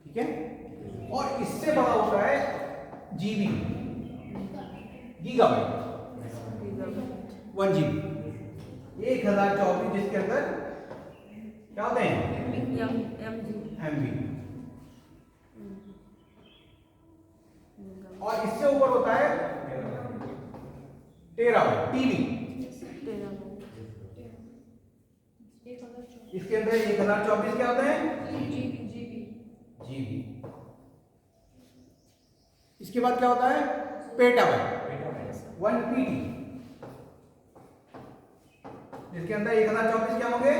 ठीक है, और इससे बड़ा होता है GB, गीगाबाइट, 1 GB। 1024 जिसके अंदर क्या होते हैं, MB। और इससे ऊपर होता है टेराबाइट, TB। इसके अंदर 1024 क्या होते हैं, GB। इसके बाद क्या होता है, पेटाबाइट, 1 PD। इसके अंदर 1024 क्या होंगे,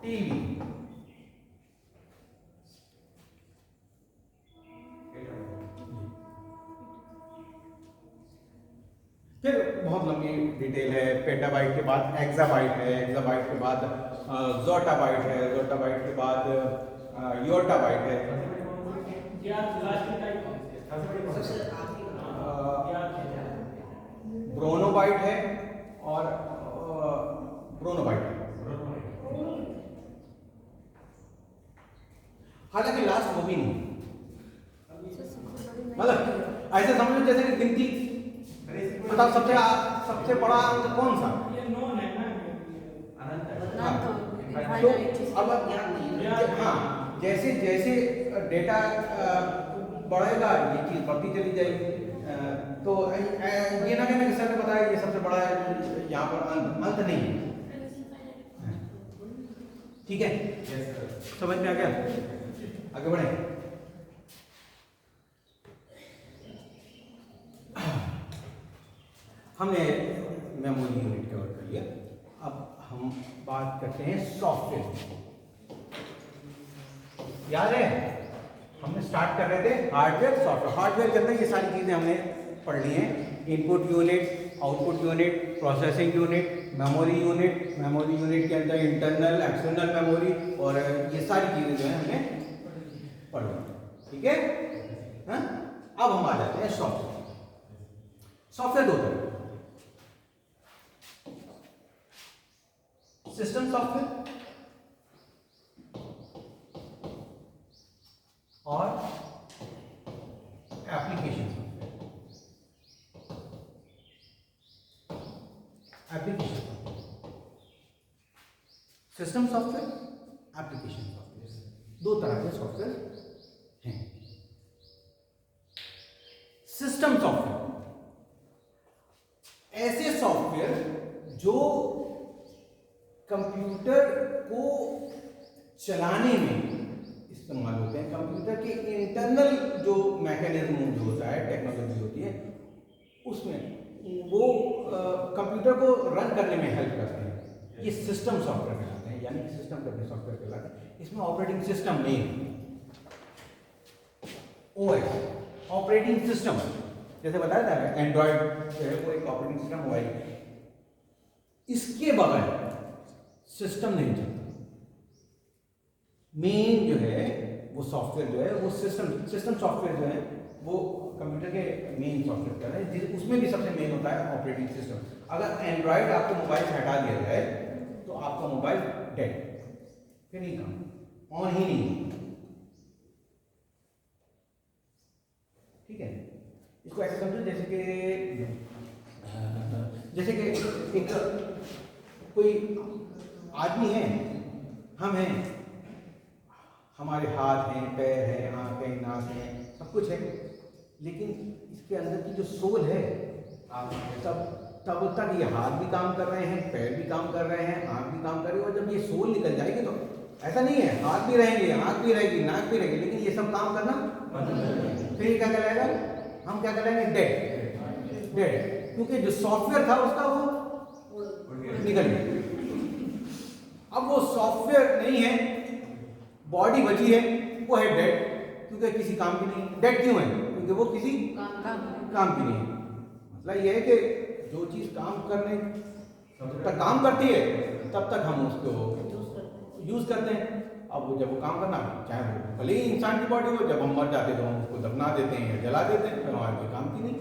TB। फिर बहुत लंबी डिटेल है। पेटाबाइट के बाद एक्साबाइट है, एक्साबाइट के बाद जोटाबाइट है, जोटाबाइट के बाद योटाबाइट है, ब्रोनोबाइट है और ब्रोनोबाइट है। हालांकि लास्ट वो भी नहीं, मतलब ऐसे समझो जैसे कि गिनती, बताओ सबसे बड़ा अंक कौन सा? तो अब हाँ, जैसे जैसे डेटा बढ़ेगा ये चीज बढ़ती चली जाएगी। तो ये ना कहना कि सर ने बताया ये सबसे बड़ा है, यहाँ पर अंत नहीं है। ठीक है, समझ में आ गया? आगे बढ़े। हमने मेमोरी यूनिट कवर कर लिया। अब हम बात करते हैं सॉफ्टवेयर। याद है हमने स्टार्ट कर रहे थे हार्डवेयर सॉफ्टवेयर। हार्डवेयर के अंदर ये सारी चीजें हमने पढ़ ली हैं, input unit, output unit, processing unit, memory unit, memory unit के अंदर इंटरनल एक्सटर्नल मेमोरी, और ये सारी चीजें जो है हमने पढ़ ली। ठीक है, हाँ? अब हम आ जाते हैं सॉफ्टवेयर। सॉफ्टवेयर दो तरह, सिस्टम सॉफ्टवेयर और application software. Application system software, application software, दो तरह के सॉफ्टवेयर हैं। सिस्टम सॉफ्टवेयर ऐसे सॉफ्टवेयर जो कंप्यूटर को चलाने में इस्तेमाल होते हैं। कंप्यूटर के इंटरनल जो मैकेनिज्म जो होता है, टेक्नोलॉजी होती है, उसमें वो कंप्यूटर को रन करने में हेल्प करते हैं। ये सिस्टम सॉफ्टवेयर कहलाते हैं, यानी सिस्टम करके सॉफ्टवेयर कहलाते हैं। इसमें operating system main, OS operating system, जैसे बताया था एंड्रॉयड जो है वो एक ऑपरेटिंग सिस्टम, मोबाइल इसके बगैर सिस्टम नहीं चलता। मेन जो है वो सॉफ्टवेयर जो है वो सिस्टम सॉफ्टवेयर जो है वो कंप्यूटर के मेन सॉफ्टवेयर का है, उसमें भी सबसे मेन होता है ऑपरेटिंग सिस्टम। अगर एंड्रॉयड आपको मोबाइल से हटा दिया जाए तो आपका मोबाइल डेड, फिर नहीं काम, ऑन ही नहीं। ठीक है, इसको ऐसे समझो जैसे कि एक कोई आदमी है, हम हैं, हमारे हाथ हैं, पैर हैं, आंखें, नाक हैं, सब कुछ है, लेकिन इसके अंदर की जो सोल है, तब तक ये हाथ भी काम कर रहे हैं, पैर भी काम कर रहे हैं, आंख भी काम कर रही है, और जब ये सोल निकल जाएगी तो ऐसा नहीं है, हाथ भी रहेंगे, आंख भी रहेगी, नाक भी रहेगी, लेकिन ये सब काम करना फिर क्या कहलाएगा, हम क्या कहलाएंगे, डेड। क्योंकि जो सॉफ्टवेयर था उसका वो निकल गया। अब वो सॉफ्टवेयर नहीं है, बॉडी बची है, वो है डेड, क्योंकि किसी काम की नहीं। डेड क्यों है? क्योंकि वो किसी काम की नहीं है। मतलब ये है कि जो चीज़ काम करने तक काम करती है तब तक हम उसको यूज करते हैं। अब वो जब वो काम करना, चाहे वो भले ही इंसान की बॉडी हो, जब हम मर जाते हैं तो हम उसको दफना देते हैं या जला देते हैं, फिर हमारे कोई काम की नहीं।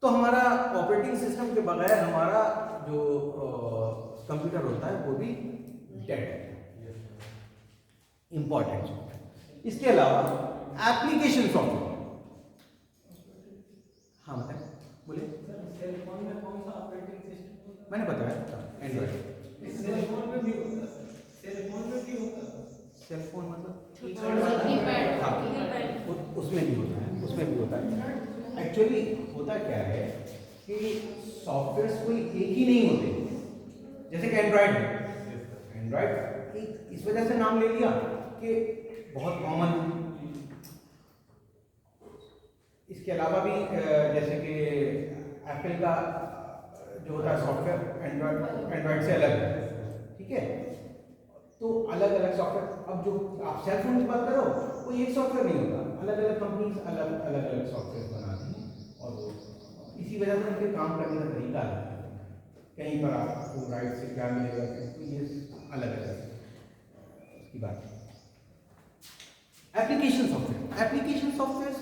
तो हमारा ऑपरेटिंग सिस्टम के बगैर हमारा जो कंप्यूटर होता है वो भी डेड है, इंपॉर्टेंट। इसके अलावा एप्लीकेशन सॉफ्टवेयर, हाँ बताएं, बोलिए। सेल फोन में कौन सा ऑपरेटिंग सिस्टम? मैंने बताया एंड्रॉइड। सेल फोन में भी होता है, सेल फोन में भी होता है। सेल फोन मतलब कीपैड, हाँ, कीपैड। उसमें भी होता है, उसमें भी होता है। एक्चुअली होता क्या है कि सॉफ्टवेयर कोई एक ही नहीं होते, जैसे कि एंड्रॉइड है, एंड्रॉइड इस वजह से नाम ले लिया कि बहुत कॉमन। इसके अलावा भी जैसे कि एप्पल का जो होता है सॉफ्टवेयर एंड्रॉइड से अलग है, ठीक है। तो अलग अलग सॉफ्टवेयर, अब जो आप सेल फोन की बात करो वो एक सॉफ्टवेयर नहीं होता, अलग अलग कंपनीज अलग अलग सॉफ्टवेयर बनाती हैं, और वो इसी वजह से उनके काम करने का तरीका अलग है। कहीं पर आपको राइट से क्या मिलेगा, तो ये अलग अलग की बात है। एप्लीकेशन सॉफ्टवेयर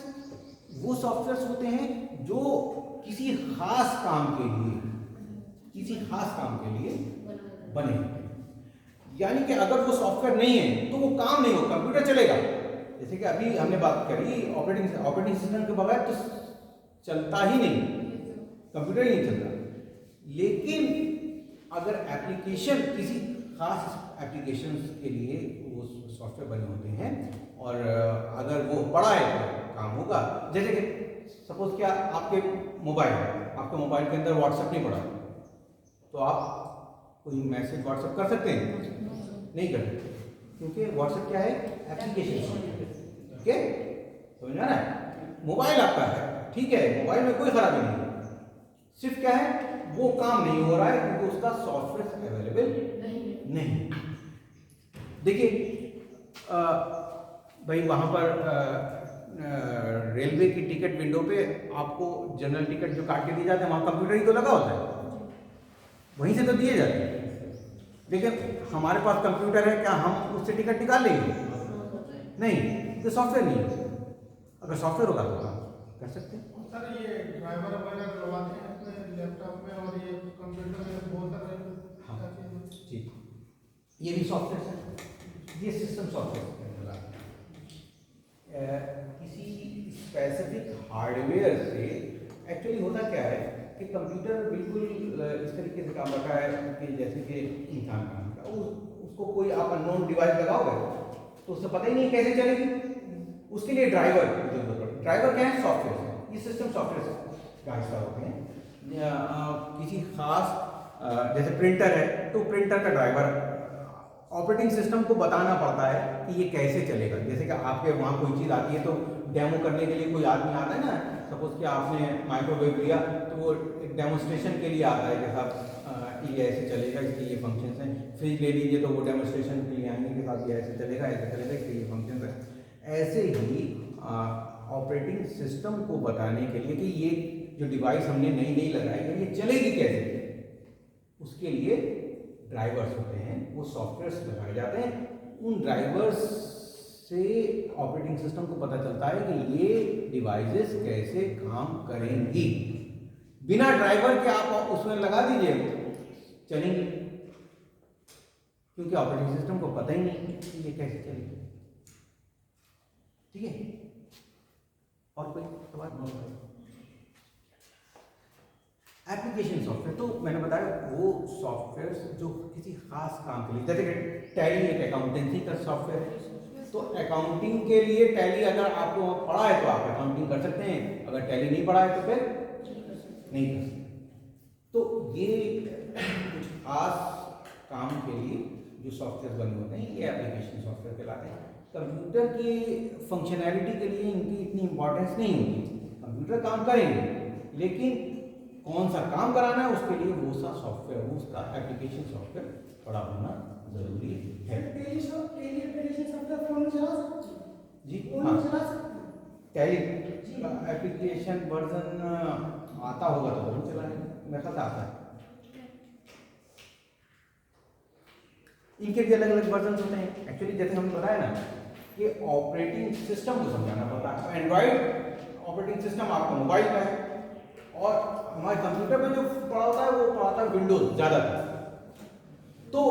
वो सॉफ्टवेयर होते हैं जो किसी खास काम के लिए बने होते हैं। यानी कि अगर वो सॉफ्टवेयर नहीं है तो वो काम नहीं होगा, कंप्यूटर चलेगा। जैसे कि अभी हमने बात करी ऑपरेटिंग सिस्टम के बगैर तो चलता ही नहीं, कंप्यूटर ही नहीं चलता। लेकिन अगर एप्लीकेशन, किसी खास एप्लीकेशन के लिए वो सॉफ्टवेयर बने होते हैं, और अगर वो बड़ा है तो काम होगा। जैसे कि सपोज क्या आपके मोबाइल के अंदर व्हाट्सएप नहीं पड़ा, तो आप कोई मैसेज व्हाट्सएप कर सकते हैं? नहीं कर सकते, क्योंकि व्हाट्सएप क्या है, एप्लीकेशन। ठीक है, समझ में आ रहा है? मोबाइल आपका है, ठीक है, मोबाइल में कोई खराबी नहीं है, सिर्फ क्या है, वो काम नहीं हो रहा है क्योंकि उसका सॉफ्टवेयर अवेलेबल नहीं। देखिए भाई, वहाँ पर रेलवे की टिकट विंडो पे आपको जनरल टिकट जो काट के दिए जाते हैं, वहाँ कंप्यूटर ही तो लगा होता है, वहीं से तो दिए जाते हैं। लेकिन हमारे पास कंप्यूटर है, क्या हम उससे टिकट निकाल लेंगे? नहीं, तो सॉफ्टवेयर नहीं है। अगर सॉफ्टवेयर होगा तो हम कर सकते हैं। सर ये ड्राइवर वगैरह करवाते हैं अपने लैपटॉप में और ये कंप्यूटर में बहुत सारे जी, ये भी सॉफ्टवेयर है, ये सिस्टम सॉफ्टवेयर किसी स्पेसिफिक हार्डवेयर से। एक्चुअली होता क्या है कि कंप्यूटर बिल्कुल इस तरीके से काम करता है कि जैसे कि इंसान काम करता है, उसको कोई आप अननोन डिवाइस लगाओगे तो उससे पता ही नहीं कैसे चलेगी। उसके लिए ड्राइवर की जरूरत पड़ती है। ड्राइवर क्या है? सॉफ्टवेयर है, ये सिस्टम सॉफ्टवेयर का हिस्सा होते हैं। किसी खास जैसे प्रिंटर है तो प्रिंटर का ड्राइवर ऑपरेटिंग सिस्टम को बताना पड़ता है कि ये कैसे चलेगा। जैसे कि आपके वहाँ कोई चीज़ आती है तो डेमो करने के लिए कोई आदमी आता है ना, सपोज कि आपने माइक्रोवेव लिया तो वो एक डेमोस्ट्रेशन के लिए आता है कि साहब ये ऐसे चलेगा, इसके ये फंक्शंस हैं। फ्रिज ले लीजिए तो वो डेमोस्ट्रेशन के लिए आएंगे कि साहब ये ऐसे चलेगा, इसके ये फंक्शंस हैं। ऐसे ही ऑपरेटिंग सिस्टम को बताने के लिए कि ये जो डिवाइस हमने नई नई लगाई है ये चलेगी कैसे, उसके लिए ड्राइवर्स होते हैं, वो सॉफ्टवेयर्स लगाए जाते हैं। उन ड्राइवर्स से ऑपरेटिंग सिस्टम को पता चलता है कि ये डिवाइसेस कैसे काम करेंगी। बिना ड्राइवर के आप उसमें लगा दीजिए, चलेंगी, क्योंकि ऑपरेटिंग सिस्टम को पता ही नहीं कि ये कैसे चलेगी। ठीक है, और कोई सवाल? एप्लीकेशन सॉफ्टवेयर, तो मैंने बताया वो सॉफ्टवेयर जो किसी खास काम के लिए, जैसे टैली एक अकाउंटेंसी का सॉफ्टवेयर है, तो अकाउंटिंग के लिए टैली अगर आपको पढ़ा है तो आप अकाउंटिंग कर सकते हैं, अगर टैली नहीं पढ़ा है तो फिर नहीं कर सकते। तो ये कुछ खास काम के लिए जो सॉफ्टवेयर बने होते हैं ये एप्लीकेशन सॉफ्टवेयर कहलाते हैं। कंप्यूटर की फंक्शनैलिटी के लिए इनकी इतनी इंपॉर्टेंस नहीं होती, कंप्यूटर काम करेंगे, लेकिन कौन सा काम कराना है उसके लिए वो सा सॉफ्टवेयर, वो उसका एप्लीकेशन सॉफ्टवेयर पड़ा होना जरूरी है। टेली एप्लीकेशन सॉफ्टवेयर फोन में चला सकते हैं? जी फोन हाँ, में चला सकते हैं? टैली एप्लीकेशन वर्जन आता होगा तो जरूर चलाएंगे, मेरे ख्याल से आता है। इनके भी अलग अलग वर्जन होते हैं। एक्चुअली जैसे हमने बताया ना, ये ऑपरेटिंग सिस्टम को समझाना पड़ता है। एंड्रॉइड ऑपरेटिंग सिस्टम आपका मोबाइल का है, और हमारे कंप्यूटर में जो पड़ा होता है वो पड़ा होता है विंडोज ज़्यादातर। तो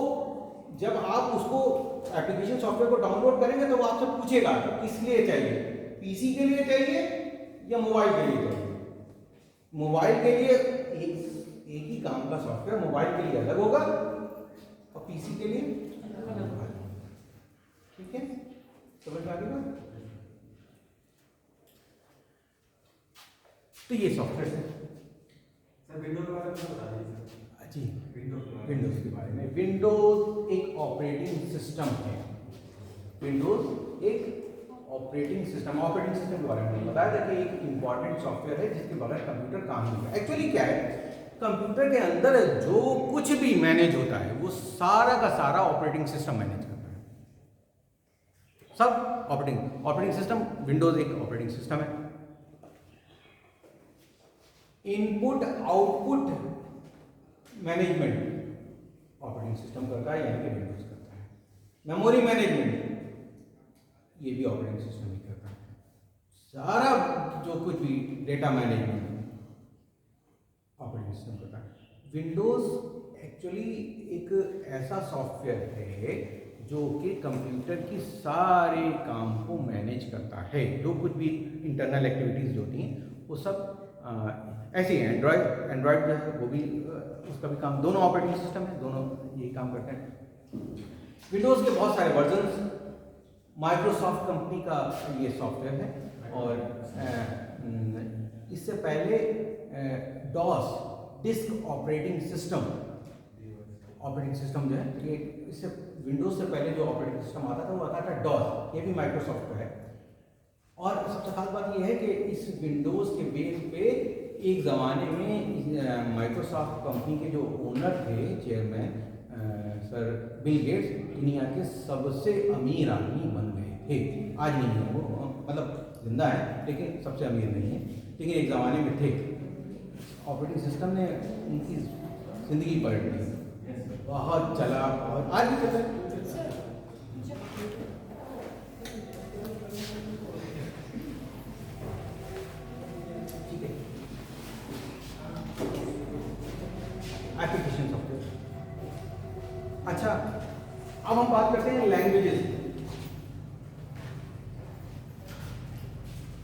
जब आप उसको एप्लीकेशन सॉफ्टवेयर को डाउनलोड करेंगे तो वो आपसे पूछेगा कि किस लिए चाहिए, पीसी के लिए चाहिए या मोबाइल के लिए चाहिए। मोबाइल के लिए एक ही काम का सॉफ्टवेयर मोबाइल के लिए अलग होगा और पीसी के लिए अलग होगा। ठीक है, समझ में आ गई बात? तो ये सॉफ्टवेयर है सर। विंडोज के बारे में बता दीजिए। जी, विंडोज के बारे में। विंडोज एक ऑपरेटिंग सिस्टम है। विंडोज एक ऑपरेटिंग सिस्टम के बारे में बताया था कि एक इंपॉर्टेंट सॉफ्टवेयर है जिसके बगैर कंप्यूटर काम नहीं करता। एक्चुअली क्या है, कंप्यूटर के अंदर जो कुछ भी मैनेज होता है वो सारा का सारा ऑपरेटिंग सिस्टम मैनेज करता है। सब ऑपरेटिंग सिस्टम, विंडोज एक ऑपरेटिंग सिस्टम है। Input output management operating system करता है, यानी कि विंडोज करता है। मेमोरी मैनेजमेंट ये भी ऑपरेटिंग सिस्टम ही करता है। सारा जो कुछ भी डेटा मैनेजमेंट ऑपरेटिंग सिस्टम करता है। विंडोज एक्चुअली एक ऐसा सॉफ्टवेयर है जो कि कंप्यूटर की सारे काम को मैनेज करता है। जो कुछ भी इंटरनल एक्टिविटीज़ होती हैं वो सब ऐसे ही। एंड्रॉयड जो है वो भी उसका भी काम, दोनों ऑपरेटिंग सिस्टम है, दोनों यही काम करते हैं। विंडोज़ के बहुत सारे वर्जन्स, माइक्रोसॉफ्ट कंपनी का ये सॉफ्टवेयर है। और इससे पहले डॉस डिस्क ऑपरेटिंग सिस्टम जो है, ये इससे विंडोज़ से पहले जो ऑपरेटिंग सिस्टम आता था वो आता था डॉस, ये भी माइक्रोसॉफ्ट का है। और सबसे खास बात यह है कि इस विंडोज़ के बेस पे एक ज़माने में माइक्रोसॉफ्ट कंपनी के जो ओनर थे, चेयरमैन सर बिल गेट्स, दुनिया के सबसे अमीर आदमी बन गए थे। आज नहीं है वो, मतलब जिंदा है लेकिन सबसे अमीर नहीं है, लेकिन एक ज़माने में थे। ऑपरेटिंग सिस्टम ने उनकी ज़िंदगी पलट दी, बहुत चला और आज भी चलता है। Application software. अच्छा, अब हम बात करते हैं लैंग्वेजेस।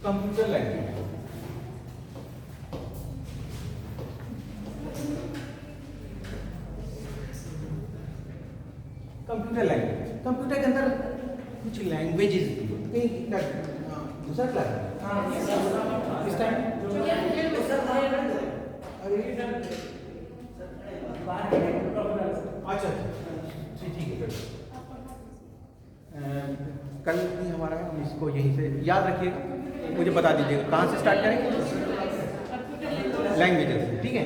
कंप्यूटर लैंग्वेज, कंप्यूटर के अंदर कुछ लैंग्वेजेस भी होती हैं। दूसरा क्लास है इस टाइम। अच्छा ठीक है, कल भी हमारा है, हम इसको यहीं से याद रखिएगा, मुझे बता दीजिएगा कहाँ से स्टार्ट करेंगे। लैंग्वेजेस, ठीक है।